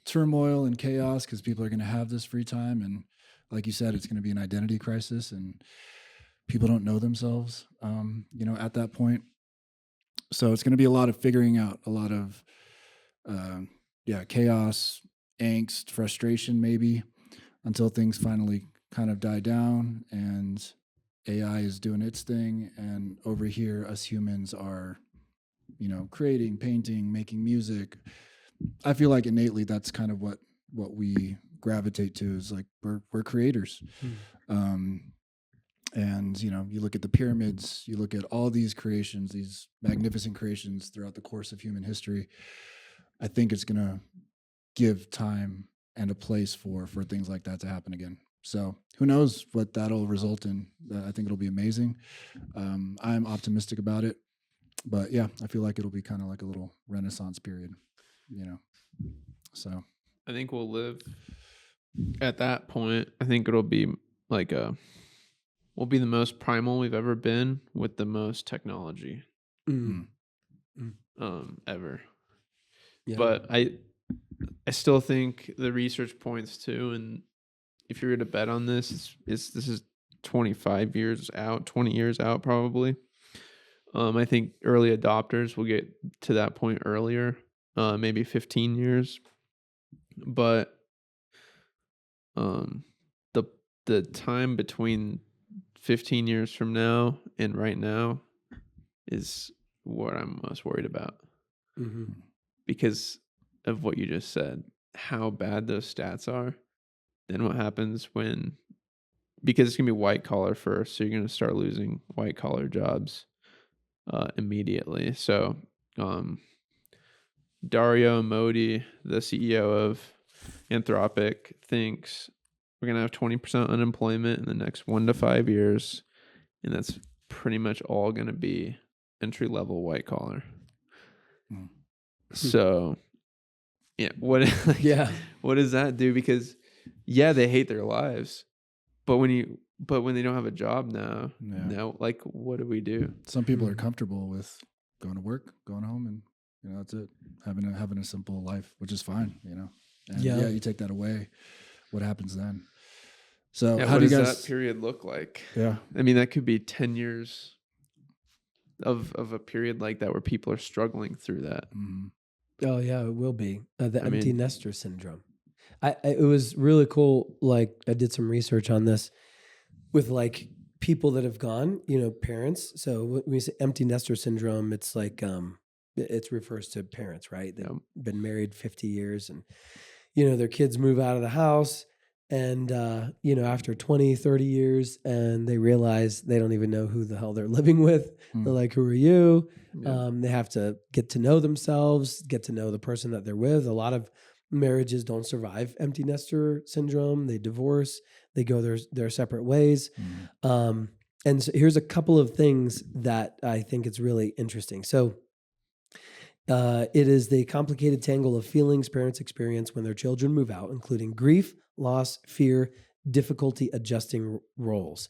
turmoil and chaos because people are going to have this free time. And like you said, it's going to be an identity crisis, and people don't know themselves, at that point. So it's going to be a lot of figuring out, a lot of, chaos, angst, frustration, maybe, until things finally kind of die down and AI is doing its thing. And over here, us humans are, creating, painting, making music. I feel like innately that's kind of what we gravitate to, is like we're creators. And, you look at the pyramids, you look at all these creations, these magnificent creations throughout the course of human history. I think it's going to give time and a place for things like that to happen again. So who knows what that'll result in. I think it'll be amazing. I'm optimistic about it. But yeah, I feel like it'll be kind of like a little Renaissance period, So I think we'll live at that point. I think it'll be like we'll be the most primal we've ever been with the most technology ever. Yeah. But I still think the research points to, and if you're going to bet on this, this is 25 years out, 20 years out probably. I think early adopters will get to that point earlier, maybe 15 years. But the time between 15 years from now and right now is what I'm most worried about. Mm-hmm. Because of what you just said, how bad those stats are. Then what happens when, because it's going to be white collar first, so you're going to start losing white collar jobs immediately. So Dario Modi, the CEO of Anthropic, thinks we're going to have 20% unemployment in the next 1 to 5 years, and that's pretty much all going to be entry level white collar. Mm. So, yeah, what does that do? Because they hate their lives, but when they don't have a job now, like, what do we do? Some people are comfortable with going to work, going home, and that's it. Having a simple life, which is fine, And you take that away, what happens then? So how what do you does guys? that period look like? Yeah, I mean, that could be 10 years of a period like that where people are struggling through that. Mm-hmm. Oh yeah, it will be the empty nester syndrome. It was really cool. Like I did some research on this with like people that have gone, parents. So when we say empty nester syndrome, it's like it refers to parents, right? They've been married 50 years and their kids move out of the house and after 20, 30 years and they realize they don't even know who the hell they're living with. They're like, who are you? They have to get to know themselves, get to know the person that they're with. A lot of marriages don't survive empty nester syndrome. They divorce, they go their separate ways. And so here's a couple of things that I think it's really interesting. So it is the complicated tangle of feelings parents experience when their children move out, including grief, loss, fear, difficulty adjusting roles.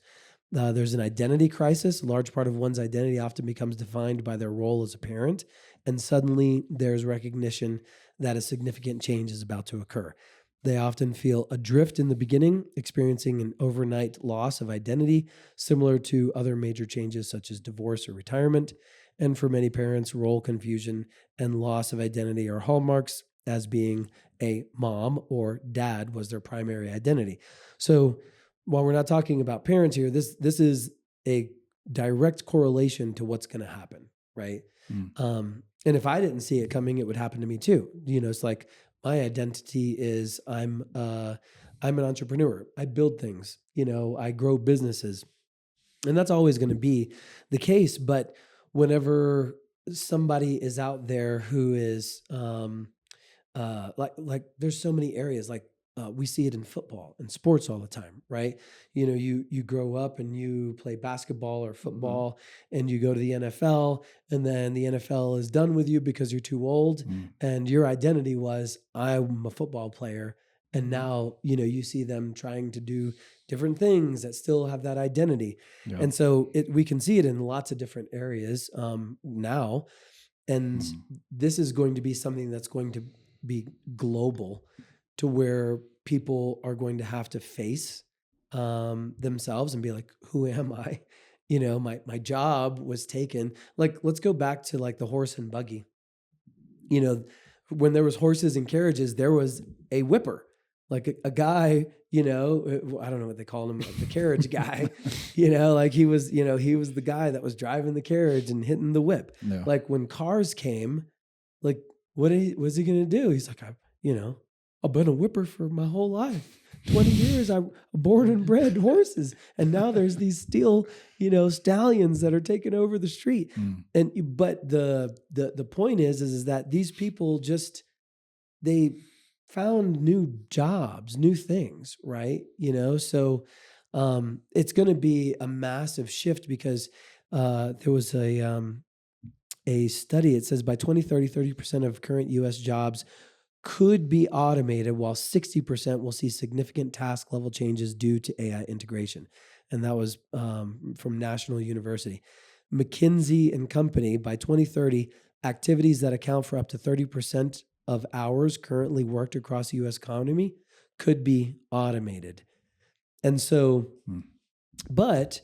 There's an identity crisis. A large part of one's identity often becomes defined by their role as a parent, and suddenly there's recognition that a significant change is about to occur. They often feel adrift in the beginning, experiencing an overnight loss of identity, similar to other major changes such as divorce or retirement. And for many parents, role confusion and loss of identity are hallmarks, as being a mom or dad was their primary identity. So while we're not talking about parents here, this is a direct correlation to what's going to happen, right? And if I didn't see it coming, it would happen to me too. It's like my identity is I'm an entrepreneur. I build things. I grow businesses, and that's always going to be the case. But whenever somebody is out there who is like there's so many areas like we see it in football and sports all the time, right? You grow up and you play basketball or football and you go to the NFL, and then the NFL is done with you because you're too old, and your identity was I'm a football player. And now, you see them trying to do different things that still have that identity. Yeah. And so we can see it in lots of different areas now. And this is going to be something that's going to be global, to where people are going to have to face themselves and be like, who am I? My job was taken. Like, let's go back to like the horse and buggy. When there was horses and carriages, there was a whipper. Like a guy, I don't know what they called him, like the carriage guy, like he was the guy that was driving the carriage and hitting the whip. Yeah. Like when cars came, like what was he going to do? He's like, I've been a whipper for my whole life. 20 years, I'm born and bred horses. And now there's these steel, stallions that are taking over the street. But the point is that these people they found new jobs, new things, right? So it's going to be a massive shift, because there was a study. It says by 2030, 30% of current U.S. jobs could be automated, while 60% will see significant task level changes due to AI integration. And that was from National University. McKinsey and Company, by 2030, activities that account for up to 30% of hours currently worked across the U.S. economy could be automated. And so, but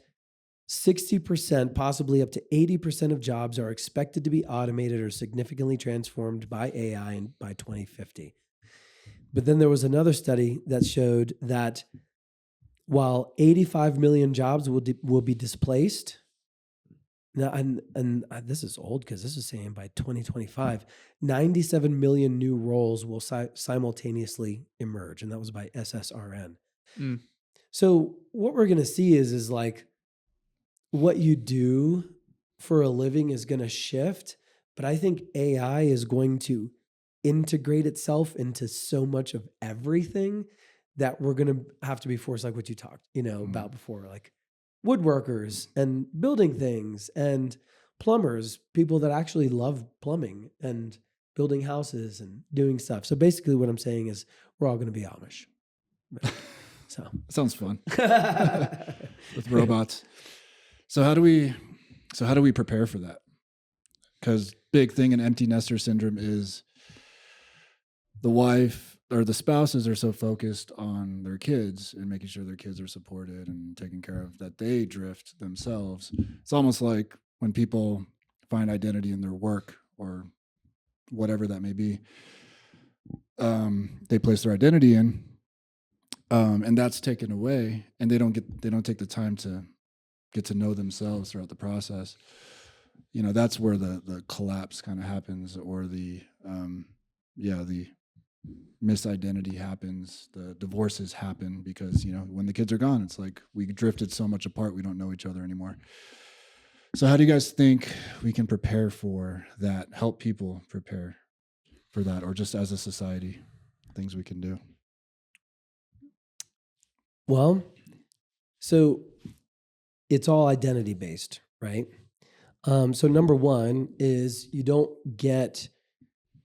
60%, possibly up to 80% of jobs are expected to be automated or significantly transformed by AI by 2050. But then there was another study that showed that while 85 million jobs will be displaced, now, and this is old because this is saying by 2025, 97 million new roles will simultaneously emerge, and that was by SSRN. Mm. So what we're going to see is like what you do for a living is going to shift, but I think AI is going to integrate itself into so much of everything that we're going to have to be forced, like what you talked, about before, like woodworkers and building things and plumbers, people that actually love plumbing and building houses and doing stuff. So basically what I'm saying is we're all going to be Amish. So Sounds fun with robots. So how do we prepare for that? Because big thing in empty nester syndrome is the wife or the spouses are so focused on their kids and making sure their kids are supported and taken care of that they drift themselves. It's almost like when people find identity in their work or whatever that may be, they place their identity in, and that's taken away, and they don't take the time to get to know themselves throughout the process. That's where the collapse kind of happens, or the misidentity happens, the divorces happen, because when the kids are gone, it's like we drifted so much apart, we don't know each other anymore. So how do you guys think we can prepare for that, help people prepare for that, or just as a society, things we can do? Well, so it's all identity based, right? So number one is you don't get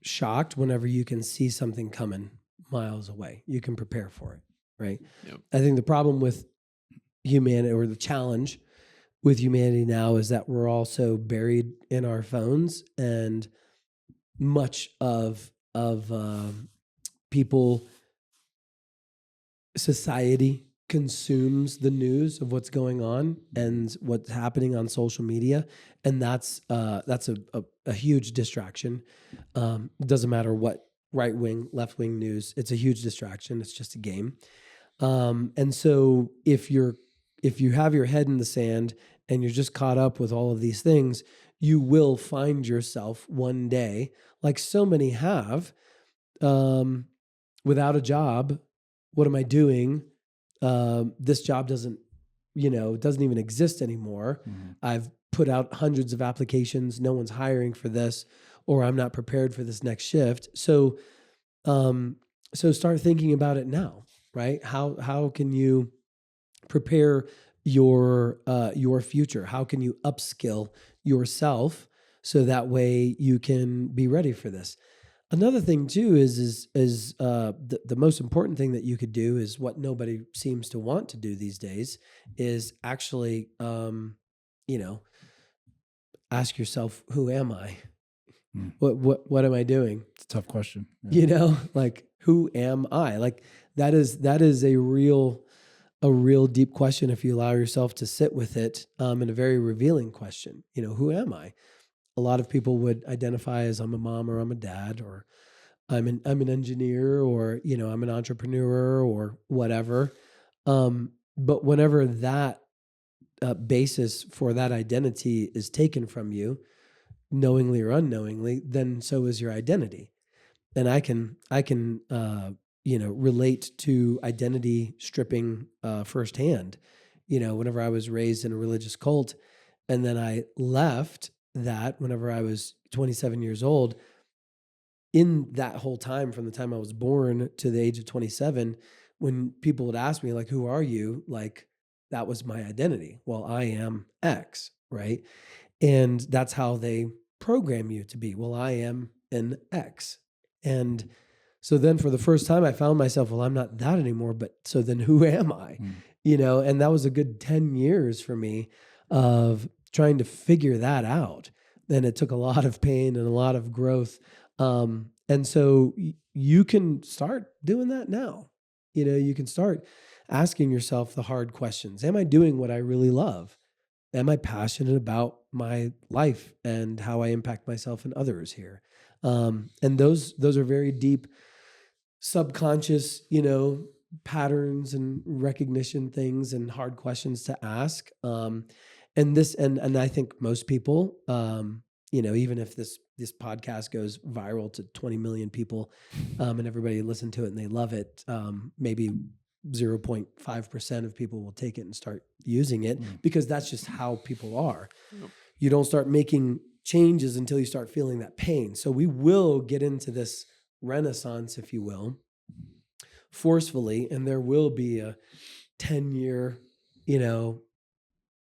shocked whenever you can see something coming miles away. You can prepare for it, right? Yep. I think the problem with humanity, or the challenge with humanity now, is that we're also buried in our phones, and much of people, society consumes the news of what's going on and what's happening on social media, and that's a huge distraction. It doesn't matter what right wing, left wing news; it's a huge distraction. It's just a game. And so if you have your head in the sand and you're just caught up with all of these things, you will find yourself one day, like so many have, without a job. What am I doing? This job doesn't even exist anymore. Mm-hmm. I've put out hundreds of applications. No one's hiring for this, or I'm not prepared for this next shift. So start thinking about it now, right? How can you prepare your future? How can you upskill yourself so that way you can be ready for this? Another thing too is the most important thing that you could do is what nobody seems to want to do these days is actually, ask yourself, who am I? What am I doing? It's a tough question. Yeah. Like, who am I? Like that is a real deep question if you allow yourself to sit with it, and a very revealing question. Who am I? A lot of people would identify as I'm a mom, or I'm a dad, or I'm an engineer, or I'm an entrepreneur, or whatever. But whenever that basis for that identity is taken from you, knowingly or unknowingly, then so is your identity. And I can relate to identity stripping firsthand. Whenever I was raised in a religious cult, and then I left that whenever I was 27 years old. In that whole time, from the time I was born to the age of 27, when people would ask me, like, who are you? Like, that was my identity. Well, I am X, right? And that's how they program you to be. Well, I am an X. And so then for the first time, I found myself, well, I'm not that anymore, but so then who am I? And that was a good 10 years for me of trying to figure that out. And it took a lot of pain and a lot of growth. And so you can start doing that now. You can start asking yourself the hard questions. Am I doing what I really love? Am I passionate about my life and how I impact myself and others here? And those are very deep subconscious, patterns and recognition things and hard questions to ask. And I think most people, even if this podcast goes viral to 20 million people, and everybody listen to it and they love it, maybe 0.5% of people will take it and start using it because that's just how people are. Yep. You don't start making changes until you start feeling that pain. So we will get into this renaissance, if you will, forcefully, and there will be a 10-year,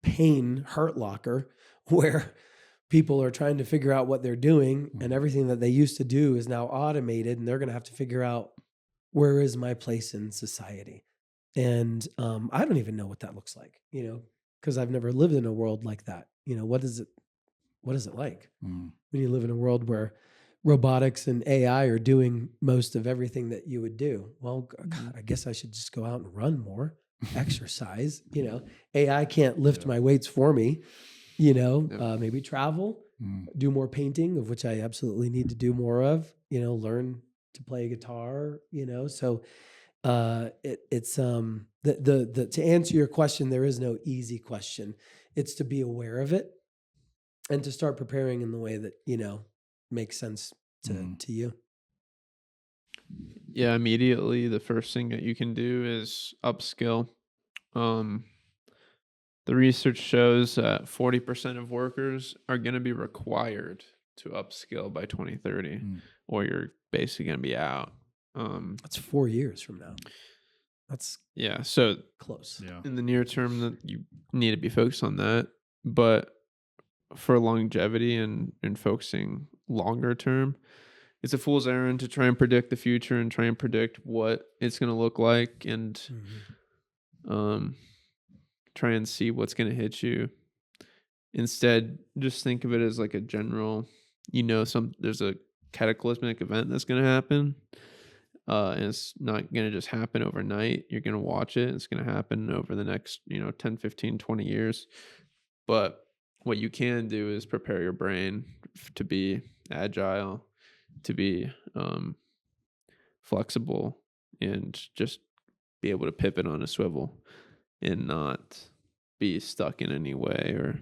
pain hurt locker where people are trying to figure out what they're doing and everything that they used to do is now automated, and they're going to have to figure out, where is my place in society? And I don't even know what that looks like, because I've never lived in a world like that. What is it like when you live in a world where robotics and AI are doing most of everything that you would do? Well, God, I guess I should just go out and run more, exercise. AI can't lift my weights for me. Maybe travel, do more painting, of which I absolutely need to do more of. Learn to play a guitar. So it's to answer your question, there is no easy question. It's to be aware of it and to start preparing in the way that makes sense to you. Yeah, immediately the first thing that you can do is upskill. The research shows that 40% of workers are going to be required to upskill by 2030, or you're basically going to be out. That's 4 years from now. That's so close. Yeah. In the near term, that you need to be focused on that. But for longevity and focusing longer term, it's a fool's errand to try and predict the future and try and predict what it's going to look like and try and see what's going to hit you. Instead, just think of it as like a general, there's a cataclysmic event that's going to happen. And it's not going to just happen overnight. You're going to watch it. It's going to happen over the next, 10, 15, 20 years. But what you can do is prepare your brain to be agile, to be flexible, and just be able to pivot on a swivel and not be stuck in any way or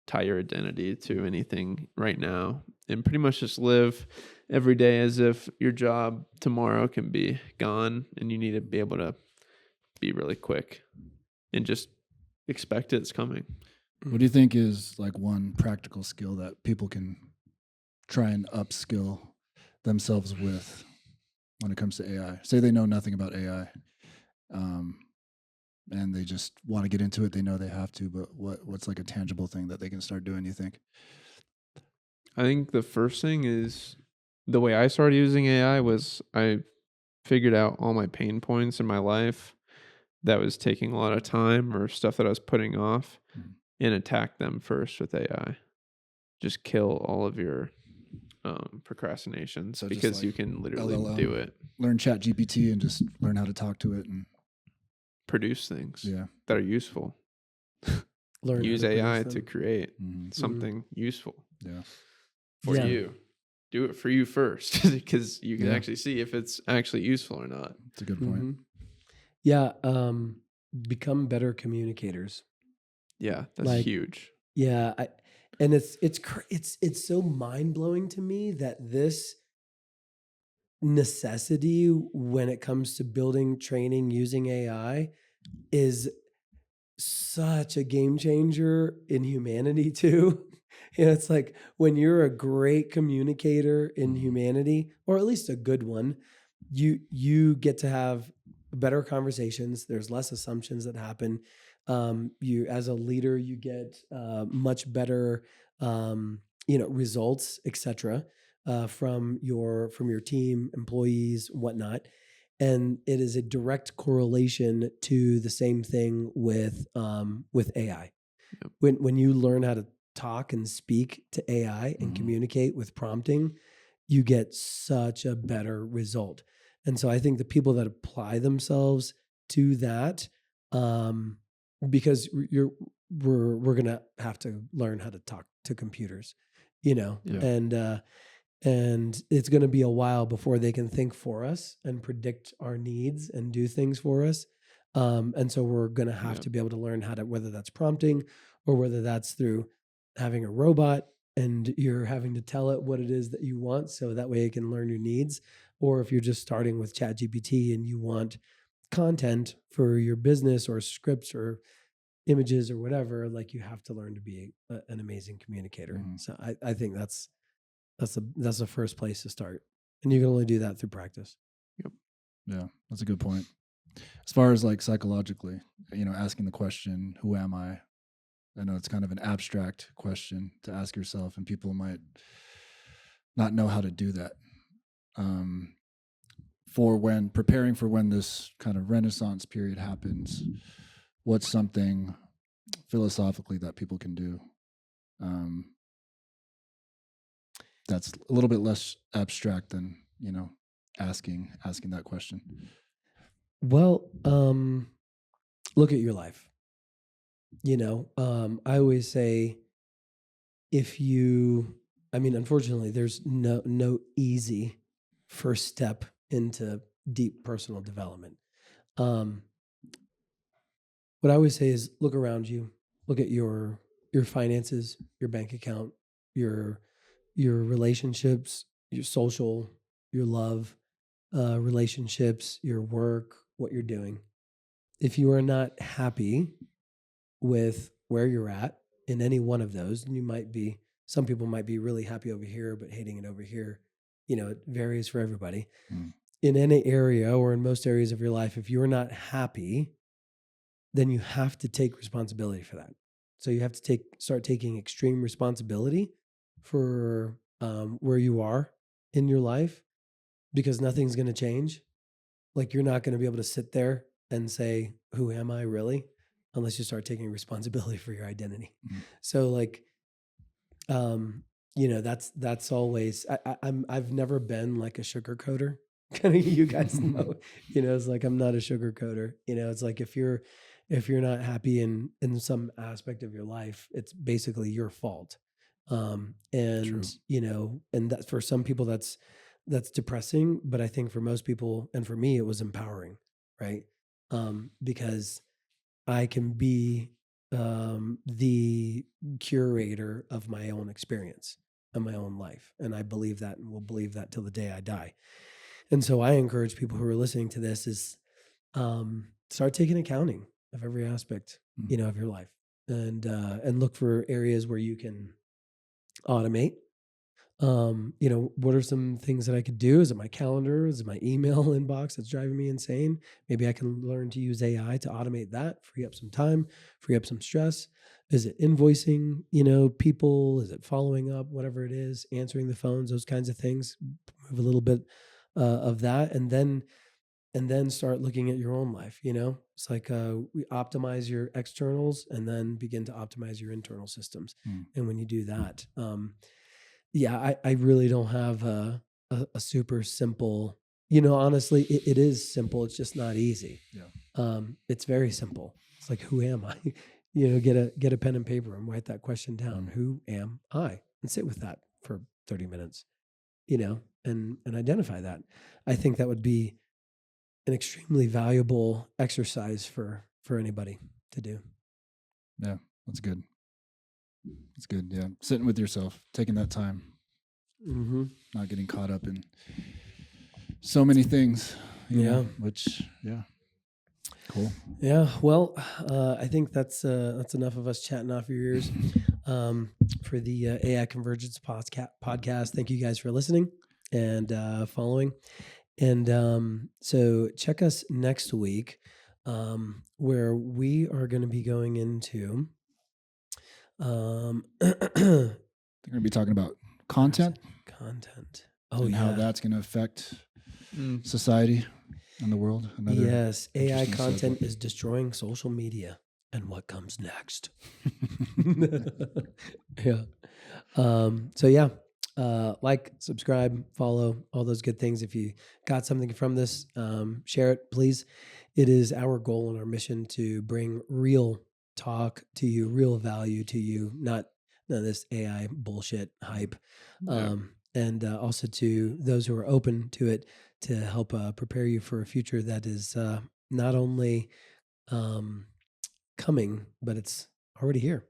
tie your identity to anything right now, and pretty much just live every day as if your job tomorrow can be gone and you need to be able to be really quick and just expect it's coming. What do you think is like one practical skill that people can try and upskill themselves with when it comes to AI? Say they know nothing about AI, and they just want to get into it. They know they have to, but what's like a tangible thing that they can start doing, you think? I think the first thing is, the way I started using AI was I figured out all my pain points in my life that was taking a lot of time or stuff that I was putting off, and attack them first with AI. Just kill all of your procrastinations, because you can literally LLM, do it. Learn Chat GPT and just learn how to talk to it and produce things that are useful. Learn Use AI to create something useful for you. Do it for you first, because you can actually see if it's actually useful or not. That's a good point. Yeah. Become better communicators. Yeah, that's huge. Yeah. And it's so mind blowing to me that this necessity when it comes to building training using AI is such a game changer in humanity too. It's like when you're a great communicator in humanity, or at least a good one, you get to have better conversations. There's less assumptions that happen. You, as a leader, you get much better, results, etc., from your team, employees, whatnot. And it is a direct correlation to the same thing with AI. Yep. When you learn how to talk and speak to AI and communicate with prompting, you get such a better result. And so I think the people that apply themselves to that, because we're gonna have to learn how to talk to computers, and And it's going to be a while before they can think for us and predict our needs and do things for us. And so we're going to have to be able to learn how to, whether that's prompting or whether that's through having a robot and you're having to tell it what it is that you want, so that way it can learn your needs. Or if you're just starting with ChatGPT and you want content for your business or scripts or images or whatever, like, you have to learn to be an amazing communicator. So I think that's the first place to start, and you can only do that through practice. Yeah, that's a good point. As far as like psychologically, asking the question, who am I? I know it's kind of an abstract question to ask yourself, and people might not know how to do that. Preparing for when this kind of Renaissance period happens, what's something philosophically that people can do that's a little bit less abstract than asking that question? Well, look at your life. I always say, unfortunately, there's no easy first step into deep personal development. What I always say is, look around you, look at your finances, your bank account, your relationships, your social, your love, relationships, your work, what you're doing. If you are not happy with where you're at in any one of those, and some people might be really happy over here, but hating it over here. It varies for everybody. In any area or in most areas of your life, if you're not happy, then you have to take responsibility for that. So you have to start taking extreme responsibility for where you are in your life, because nothing's going to change. Like, you're not going to be able to sit there and say, who am I really? Unless you start taking responsibility for your identity. So like, that's always, I've never been like a sugarcoater. Kind of, you guys know, it's like, I'm not a sugarcoater. It's like, if you're not happy in some aspect of your life, it's basically your fault. And that for some people that's depressing, but I think for most people, and for me, it was empowering, right? Because I can be the curator of my own experience and my own life. And I believe that, and will believe that till the day I die. And so I encourage people who are listening to this is start taking accounting of every aspect, of your life, and look for areas where you can automate. What are some things that I could do? Is it my calendar? Is it my email inbox that's driving me insane? Maybe I can learn to use AI to automate that, free up some time, free up some stress. Is it invoicing, people? Is it following up, whatever it is, answering the phones, those kinds of things? Move a little bit of that, and then start looking at your own life. It's like, we optimize your externals and then begin to optimize your internal systems. And when you do that, I really don't have a super simple, honestly, it is simple. It's just not easy. It's very simple. It's like, who am I? Get a pen and paper and write that question down. Who am I? And sit with that for 30 minutes, and identify that. I think that would be an extremely valuable exercise for anybody to do. Yeah, that's good. It's good. Yeah. Sitting with yourself, taking that time, not getting caught up in so many things. Cool. Yeah. Well, I think that's enough of us chatting off your ears for the AI Convergence podcast. Thank you guys for listening and following. And so check us next week, where we are going to be going into They're going to be talking about content. Oh, and how that's going to affect society and the world. Yes, AI content is destroying social media, and what comes next. Yeah. Like, subscribe, follow, all those good things. If you got something from this, share it, please. It is our goal and our mission to bring real talk to you, real value to you, not this AI bullshit hype. and also to those who are open to it to help prepare you for a future that is not only coming, but it's already here.